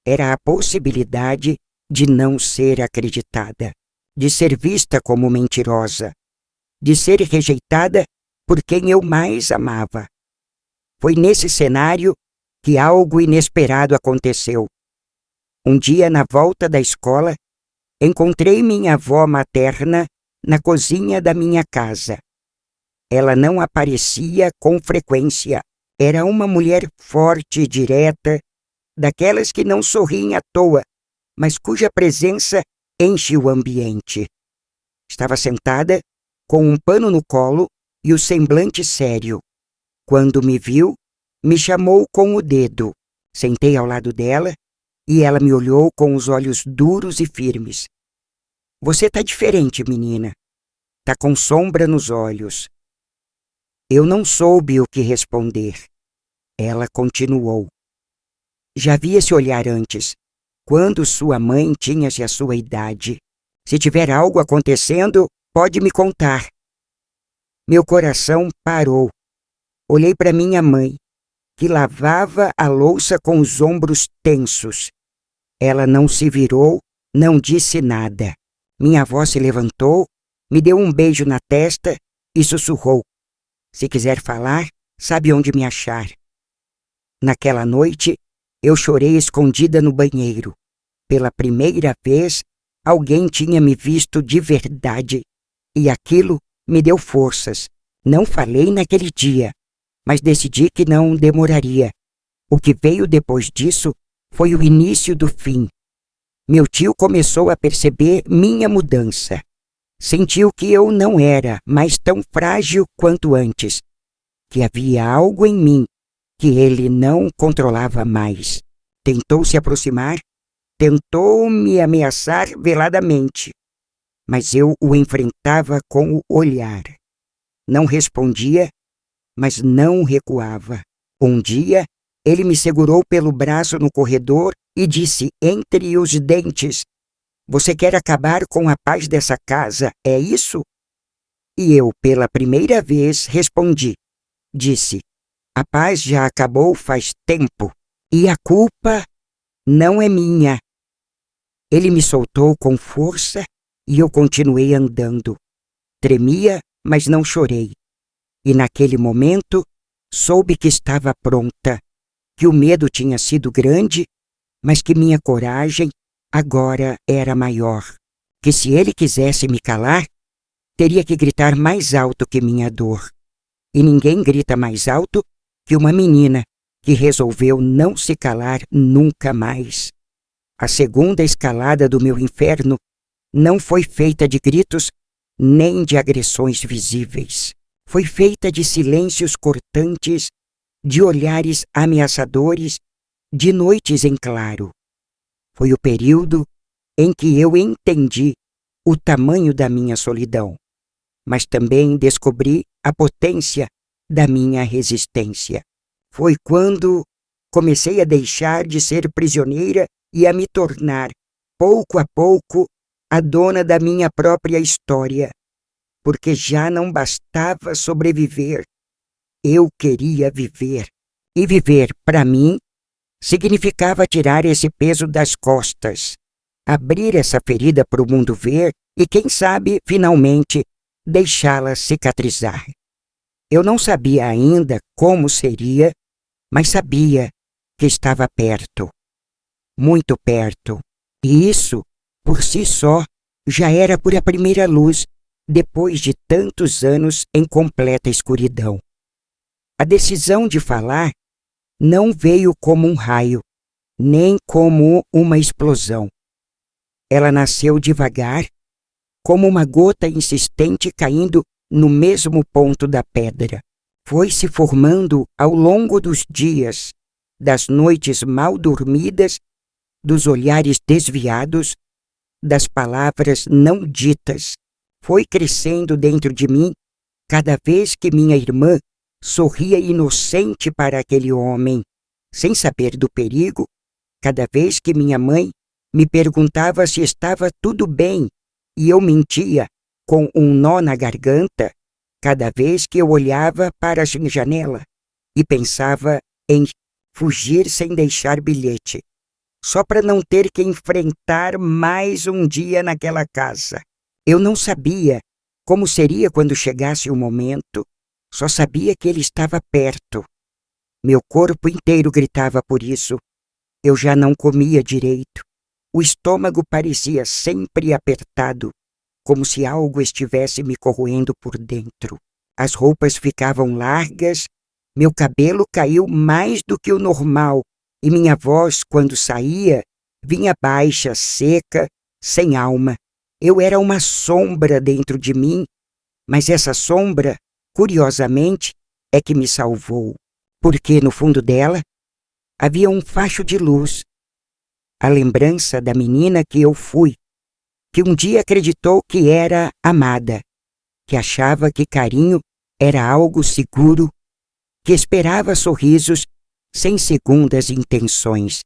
era a possibilidade de não ser acreditada, de ser vista como mentirosa, de ser rejeitada por quem eu mais amava. Foi nesse cenário que algo inesperado aconteceu. Um dia, na volta da escola, encontrei minha avó materna na cozinha da minha casa. Ela não aparecia com frequência. Era uma mulher forte e direta, daquelas que não sorriem à toa, mas cuja presença enche o ambiente. Estava sentada, com um pano no colo e o semblante sério. Quando me viu, me chamou com o dedo. Sentei ao lado dela e ela me olhou com os olhos duros e firmes. "Você tá diferente, menina. Tá com sombra nos olhos." Eu não soube o que responder. Ela continuou: "Já vi esse olhar antes, quando sua mãe tinha-se a sua idade. Se tiver algo acontecendo, pode me contar." Meu coração parou. Olhei para minha mãe, que lavava a louça com os ombros tensos. Ela não se virou, não disse nada. Minha avó se levantou, me deu um beijo na testa e sussurrou: "Se quiser falar, sabe onde me achar." Naquela noite, eu chorei escondida no banheiro. Pela primeira vez, alguém tinha me visto de verdade. E aquilo me deu forças. Não falei naquele dia, mas decidi que não demoraria. O que veio depois disso foi o início do fim. Meu tio começou a perceber minha mudança. Sentiu que eu não era mais tão frágil quanto antes. que havia algo em mim que ele não controlava mais. Tentou se aproximar, tentou me ameaçar veladamente, mas eu o enfrentava com o olhar. Não respondia, mas não recuava. Um dia, ele me segurou pelo braço no corredor e disse entre os dentes: "Você quer acabar com a paz dessa casa, é isso?" E eu, pela primeira vez, respondi. Disse: "A paz já acabou faz tempo, e a culpa não é minha." Ele me soltou com força e eu continuei andando. Tremia, mas não chorei. E naquele momento, soube que estava pronta, que o medo tinha sido grande, mas que minha coragem agora era maior. Que se ele quisesse me calar, teria que gritar mais alto que minha dor. E ninguém grita mais alto que uma menina que resolveu não se calar nunca mais. A segunda escalada do meu inferno não foi feita de gritos nem de agressões visíveis. Foi feita de silêncios cortantes, de olhares ameaçadores, de noites em claro. Foi o período em que eu entendi o tamanho da minha solidão, mas também descobri a potência da minha resistência. Foi quando comecei a deixar de ser prisioneira e a me tornar, pouco a pouco, a dona da minha própria história, porque já não bastava sobreviver. Eu queria viver. E viver, para mim, significava tirar esse peso das costas, abrir essa ferida para o mundo ver e, quem sabe, finalmente, deixá-la cicatrizar. Eu não sabia ainda como seria, mas sabia que estava perto, muito perto. E isso, por si só, já era por a primeira luz, depois de tantos anos em completa escuridão. A decisão de falar não veio como um raio, nem como uma explosão. Ela nasceu devagar, como uma gota insistente caindo no mesmo ponto da pedra. Foi se formando ao longo dos dias, das noites mal dormidas, dos olhares desviados, das palavras não ditas. Foi crescendo dentro de mim cada vez que minha irmã sorria inocente para aquele homem, sem saber do perigo, cada vez que minha mãe me perguntava se estava tudo bem e eu mentia com um nó na garganta, cada vez que eu olhava para a janela e pensava em fugir sem deixar bilhete, só para não ter que enfrentar mais um dia naquela casa. Eu não sabia como seria quando chegasse o momento, só sabia que ele estava perto. Meu corpo inteiro gritava por isso. Eu já não comia direito. O estômago parecia sempre apertado, como se algo estivesse me corroendo por dentro. As roupas ficavam largas, meu cabelo caiu mais do que o normal e minha voz, quando saía, vinha baixa, seca, sem alma. Eu era uma sombra dentro de mim, mas essa sombra, curiosamente, é que me salvou, porque no fundo dela havia um facho de luz, a lembrança da menina que eu fui, que um dia acreditou que era amada, que achava que carinho era algo seguro, que esperava sorrisos sem segundas intenções.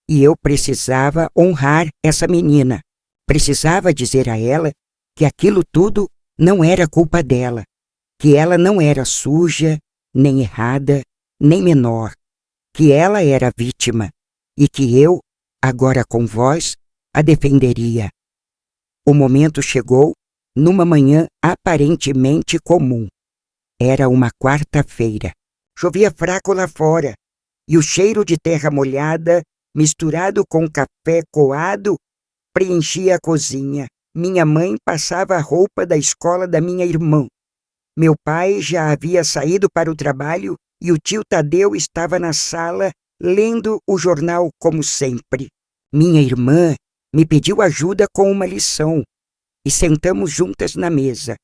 E eu precisava honrar essa menina, precisava dizer a ela que aquilo tudo não era culpa dela, que ela não era suja, nem errada, nem menor, que ela era vítima e que eu, agora com voz, a defenderia. O momento chegou numa manhã aparentemente comum. Era uma quarta-feira. Chovia fraco lá fora e o cheiro de terra molhada, misturado com café coado, preenchia a cozinha. Minha mãe passava a roupa da escola da minha irmã. Meu pai já havia saído para o trabalho e o tio Tadeu estava na sala lendo o jornal como sempre. Minha irmã me pediu ajuda com uma lição e sentamos juntas na mesa.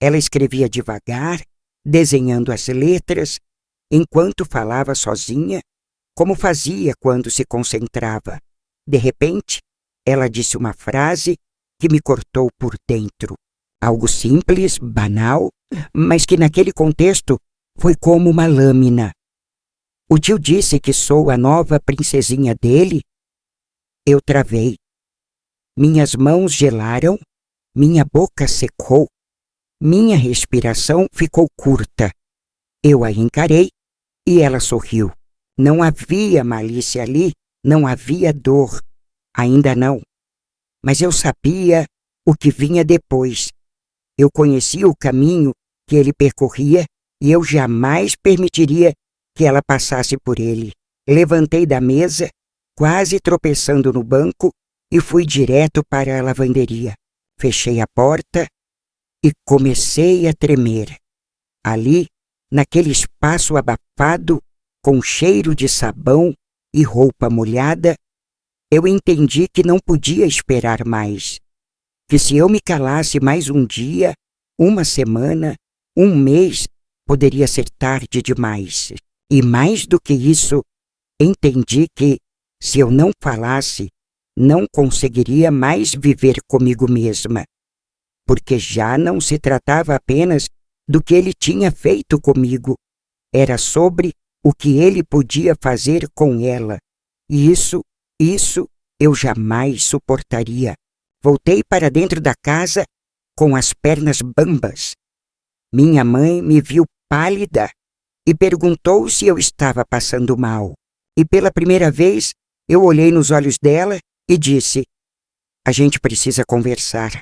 Ela escrevia devagar, desenhando as letras, enquanto falava sozinha, como fazia quando se concentrava. De repente, ela disse uma frase que me cortou por dentro. Algo simples, banal, mas que naquele contexto foi como uma lâmina. O tio disse que sou a nova princesinha dele. Eu travei. Minhas mãos gelaram, minha boca secou, minha respiração ficou curta. Eu a encarei e ela sorriu. Não havia malícia ali, não havia dor. Ainda não. Mas eu sabia o que vinha depois. Eu conhecia o caminho que ele percorria e eu jamais permitiria que ela passasse por ele. Levantei da mesa, quase tropeçando no banco, e fui direto para a lavanderia. Fechei a porta e comecei a tremer. Ali, naquele espaço abafado, com cheiro de sabão e roupa molhada, eu entendi que não podia esperar mais. Que se eu me calasse mais um dia, uma semana, um mês, poderia ser tarde demais. E mais do que isso, entendi que, se eu não falasse, não conseguiria mais viver comigo mesma. Porque já não se tratava apenas do que ele tinha feito comigo. Era sobre o que ele podia fazer com ela. E isso eu jamais suportaria. Voltei para dentro da casa com as pernas bambas. Minha mãe me viu pálida e perguntou se eu estava passando mal. E pela primeira vez eu olhei nos olhos dela e disse: "A gente precisa conversar."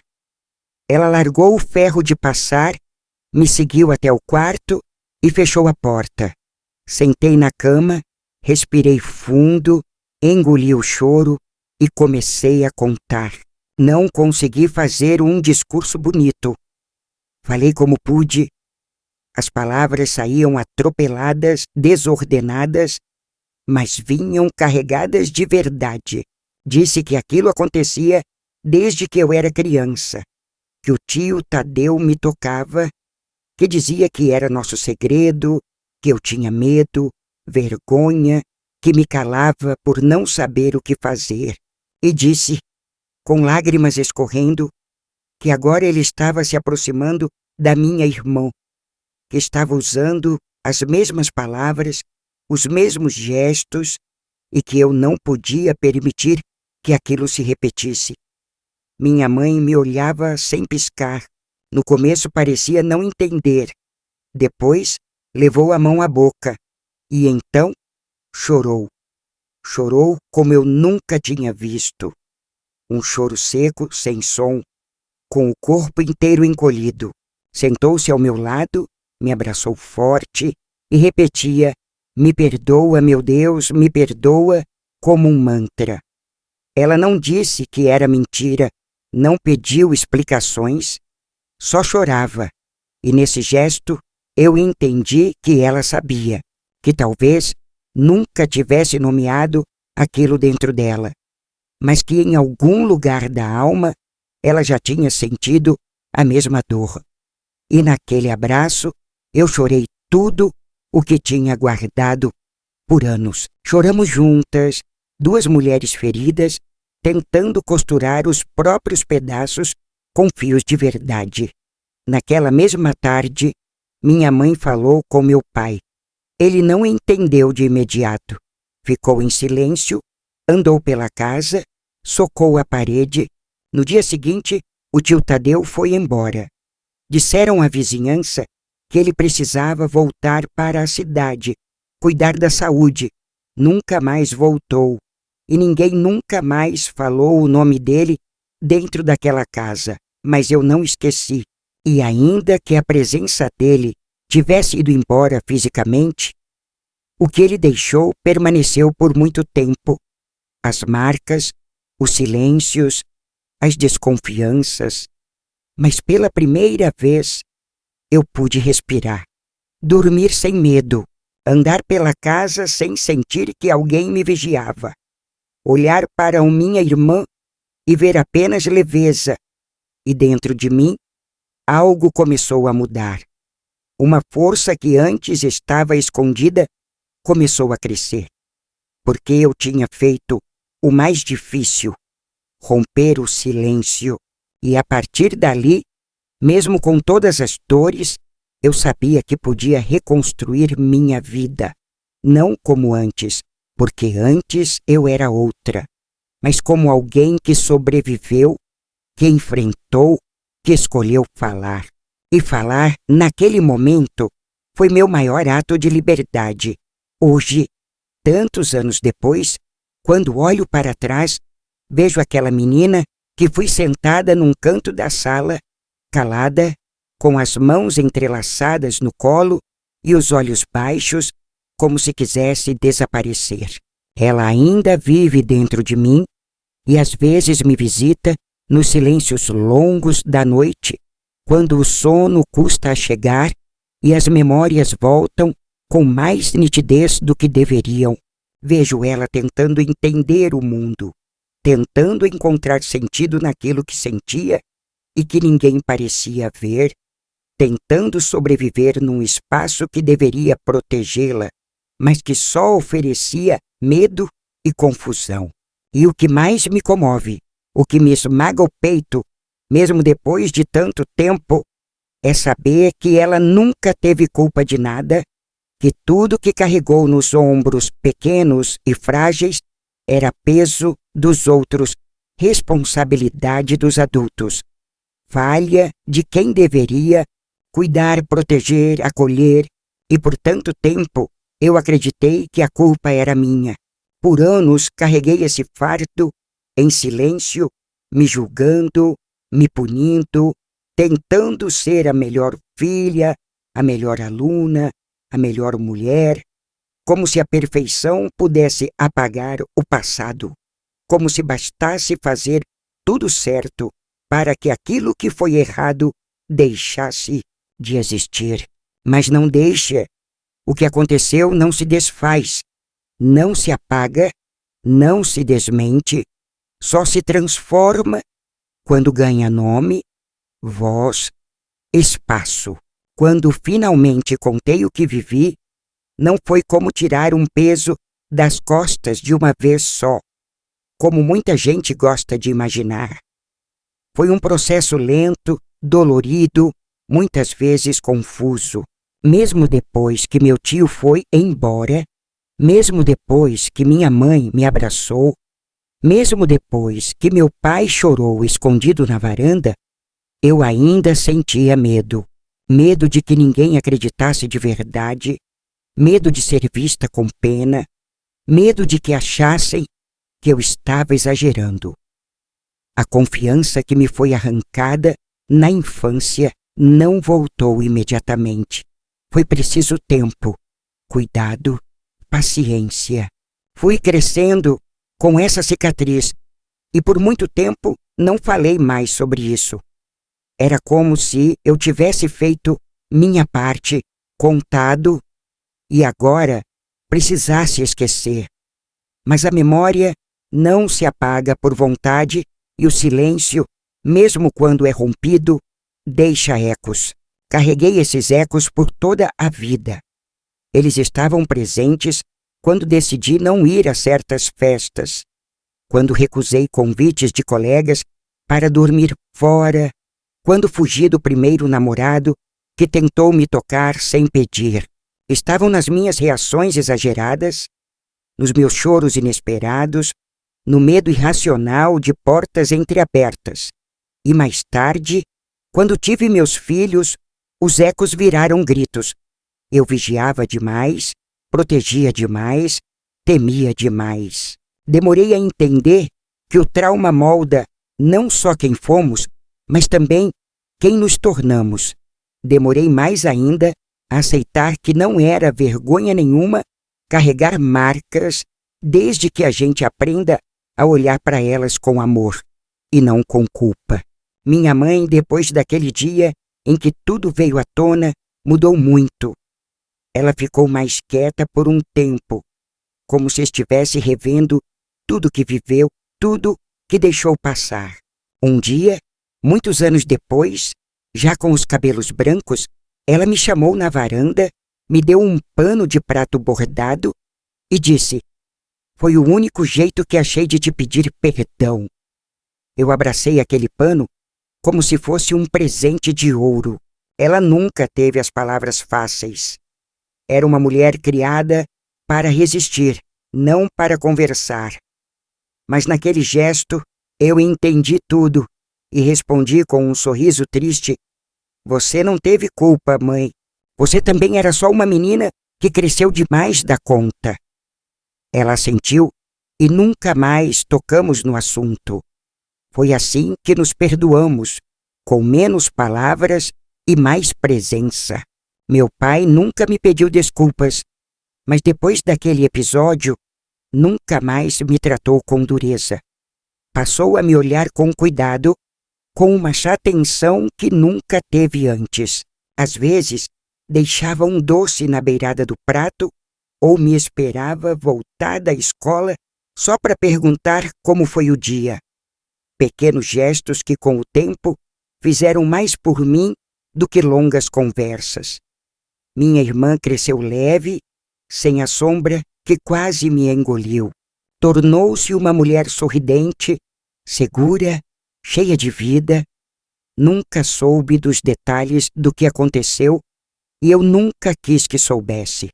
Ela largou o ferro de passar, me seguiu até o quarto e fechou a porta. Sentei na cama, respirei fundo, engoli o choro e comecei a contar. Não consegui fazer um discurso bonito. Falei como pude. As palavras saíam atropeladas, desordenadas, mas vinham carregadas de verdade. Disse que aquilo acontecia desde que eu era criança, que o tio Tadeu me tocava, que dizia que era nosso segredo, que eu tinha medo, vergonha, que me calava por não saber o que fazer. E disse, com lágrimas escorrendo, que agora ele estava se aproximando da minha irmã, que estava usando as mesmas palavras, os mesmos gestos, e que eu não podia permitir que aquilo se repetisse. Minha mãe me olhava sem piscar. No começo parecia não entender. Depois levou a mão à boca e então chorou. Chorou como eu nunca tinha visto. Um choro seco, sem som, com o corpo inteiro encolhido. Sentou-se ao meu lado, me abraçou forte e repetia: "Me perdoa, meu Deus, me perdoa", como um mantra. Ela não disse que era mentira, não pediu explicações, só chorava. E nesse gesto eu entendi que ela sabia, que talvez nunca tivesse nomeado aquilo dentro dela, mas que em algum lugar da alma ela já tinha sentido a mesma dor. E naquele abraço eu chorei tudo o que tinha guardado por anos. Choramos juntas, duas mulheres feridas, tentando costurar os próprios pedaços com fios de verdade. Naquela mesma tarde, minha mãe falou com meu pai. Ele não entendeu de imediato. Ficou em silêncio, andou pela casa, socou a parede. No dia seguinte, o tio Tadeu foi embora. Disseram à vizinhança que ele precisava voltar para a cidade, cuidar da saúde. Nunca mais voltou. E ninguém nunca mais falou o nome dele dentro daquela casa. Mas eu não esqueci. E ainda que a presença dele tivesse ido embora fisicamente, o que ele deixou permaneceu por muito tempo. As marcas, os silêncios, as desconfianças. Mas pela primeira vez eu pude respirar, dormir sem medo, andar pela casa sem sentir que alguém me vigiava, olhar para minha irmã e ver apenas leveza. E dentro de mim, algo começou a mudar. uma força que antes estava escondida começou a crescer, porque eu tinha feito o mais difícil, romper o silêncio, e a partir dali, mesmo com todas as dores, eu sabia que podia reconstruir minha vida, não como antes, porque antes eu era outra, mas como alguém que sobreviveu, que enfrentou, que escolheu falar. E falar, naquele momento, foi meu maior ato de liberdade. Hoje, tantos anos depois, quando olho para trás, vejo aquela menina que fui sentada num canto da sala, calada, com as mãos entrelaçadas no colo e os olhos baixos, como se quisesse desaparecer. Ela ainda vive dentro de mim e às vezes me visita nos silêncios longos da noite, quando o sono custa a chegar e as memórias voltam com mais nitidez do que deveriam. Vejo ela tentando entender o mundo, tentando encontrar sentido naquilo que sentia e que ninguém parecia ver, tentando sobreviver num espaço que deveria protegê-la, mas que só oferecia medo e confusão. E o que mais me comove, o que me esmaga o peito, mesmo depois de tanto tempo, é saber que ela nunca teve culpa de nada, que tudo que carregou nos ombros pequenos e frágeis era peso dos outros, responsabilidade dos adultos, falha de quem deveria cuidar, proteger, acolher, e por tanto tempo eu acreditei que a culpa era minha. Por anos carreguei esse fardo em silêncio, me julgando, me punindo, tentando ser a melhor filha, a melhor aluna, a melhor mulher, como se a perfeição pudesse apagar o passado, como se bastasse fazer tudo certo para que aquilo que foi errado deixasse de existir. Mas não deixa. O que aconteceu não se desfaz, não se apaga, não se desmente, só se transforma quando ganha nome, voz, espaço. Quando finalmente contei o que vivi, não foi como tirar um peso das costas de uma vez só, como muita gente gosta de imaginar. Foi um processo lento, dolorido, muitas vezes confuso. Mesmo depois que meu tio foi embora, mesmo depois que minha mãe me abraçou, mesmo depois que meu pai chorou escondido na varanda, eu ainda sentia medo. Medo de que ninguém acreditasse de verdade, medo de ser vista com pena, medo de que achassem que eu estava exagerando. A confiança que me foi arrancada na infância não voltou imediatamente. Foi preciso tempo, cuidado, paciência. Fui crescendo com essa cicatriz e por muito tempo não falei mais sobre isso. Era como se eu tivesse feito minha parte, contado, e agora precisasse esquecer. Mas a memória não se apaga por vontade e o silêncio, mesmo quando é rompido, deixa ecos. Carreguei esses ecos por toda a vida. Eles estavam presentes quando decidi não ir a certas festas, quando recusei convites de colegas para dormir fora, quando fugi do primeiro namorado que tentou me tocar sem pedir. Estavam nas minhas reações exageradas, nos meus choros inesperados, no medo irracional de portas entreabertas. E mais tarde, quando tive meus filhos, os ecos viraram gritos. Eu vigiava demais, protegia demais, temia demais. Demorei a entender que o trauma molda não só quem fomos, mas também quem nos tornamos. Demorei mais ainda a aceitar que não era vergonha nenhuma carregar marcas desde que a gente aprenda a olhar para elas com amor e não com culpa. Minha mãe, depois daquele dia em que tudo veio à tona, mudou muito. Ela ficou mais quieta por um tempo, como se estivesse revendo tudo que viveu, tudo que deixou passar. Um dia, muitos anos depois, já com os cabelos brancos, Ela me chamou na varanda, me deu um pano de prato bordado e disse: "Foi o único jeito que achei de te pedir perdão." Eu abracei aquele pano como se fosse um presente de ouro. Ela nunca teve as palavras fáceis. Era uma mulher criada para resistir, não para conversar. Mas naquele gesto eu entendi tudo e respondi com um sorriso triste: "Você não teve culpa, mãe. Você também era só uma menina que cresceu demais da conta." Ela assentiu e nunca mais tocamos no assunto. Foi assim que nos perdoamos, com menos palavras e mais presença. Meu pai nunca me pediu desculpas, mas depois daquele episódio, nunca mais me tratou com dureza. Passou a me olhar com cuidado, com uma atenção que nunca teve antes. Às vezes, deixava um doce na beirada do prato ou me esperava voltar da escola só para perguntar como foi o dia. Pequenos gestos que, com o tempo, fizeram mais por mim do que longas conversas. Minha irmã cresceu leve, sem a sombra que quase me engoliu. Tornou-se uma mulher sorridente, segura, cheia de vida. Nunca soube dos detalhes do que aconteceu e eu nunca quis que soubesse.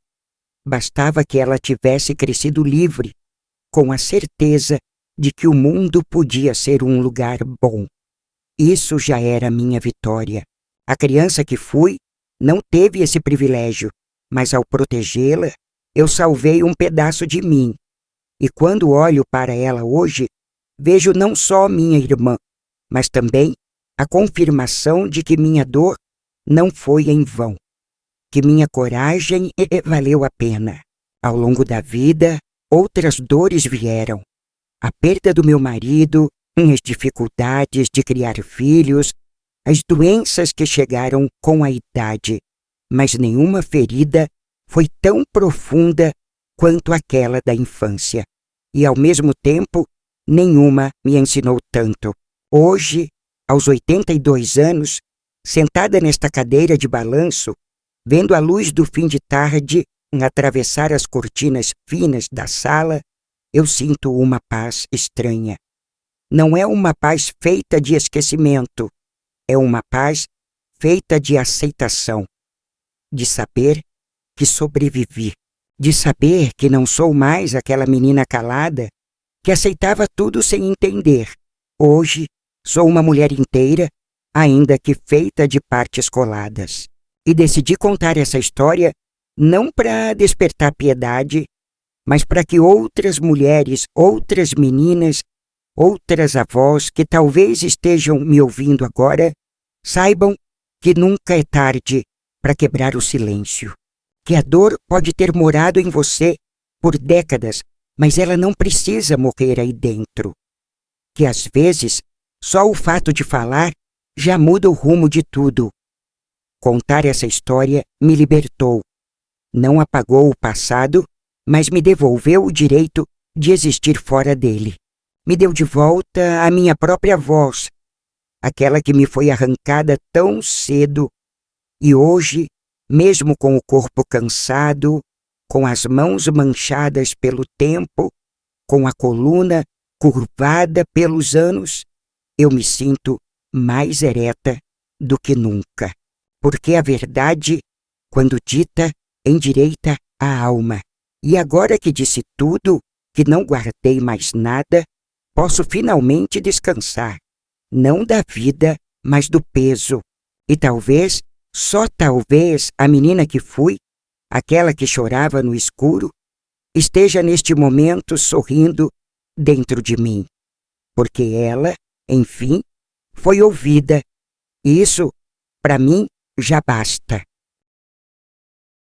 Bastava que ela tivesse crescido livre, com a certeza de que o mundo podia ser um lugar bom. Isso já era minha vitória. A criança que fui não teve esse privilégio, mas ao protegê-la, eu salvei um pedaço de mim. E quando olho para ela hoje, vejo não só minha irmã, mas também a confirmação de que minha dor não foi em vão, que minha coragem valeu a pena. Ao longo da vida, outras dores vieram. A perda do meu marido, as dificuldades de criar filhos, as doenças que chegaram com a idade, mas nenhuma ferida foi tão profunda quanto aquela da infância. E, ao mesmo tempo, nenhuma me ensinou tanto. Hoje, aos 82 anos, sentada nesta cadeira de balanço, vendo a luz do fim de tarde atravessar as cortinas finas da sala, eu sinto uma paz estranha. Não é uma paz feita de esquecimento, é uma paz feita de aceitação, de saber que sobrevivi, de saber que não sou mais aquela menina calada que aceitava tudo sem entender. Hoje sou uma mulher inteira, ainda que feita de partes coladas. E decidi contar essa história não para despertar piedade, mas para que outras mulheres, outras meninas, outras avós que talvez estejam me ouvindo agora, saibam que nunca é tarde para quebrar o silêncio. Que a dor pode ter morado em você por décadas, mas ela não precisa morrer aí dentro. Que às vezes, só o fato de falar já muda o rumo de tudo. Contar essa história me libertou. Não apagou o passado, mas me devolveu o direito de existir fora dele. Me deu de volta a minha própria voz, aquela que me foi arrancada tão cedo. E hoje, mesmo com o corpo cansado, com as mãos manchadas pelo tempo, com a coluna curvada pelos anos, eu me sinto mais ereta do que nunca. Porque a verdade, quando dita, endireita a alma. E agora que disse tudo, que não guardei mais nada, posso finalmente descansar. Não da vida, mas do peso. E talvez, só talvez, a menina que fui, aquela que chorava no escuro, esteja neste momento sorrindo dentro de mim. Porque ela, enfim, foi ouvida. E isso, para mim, já basta.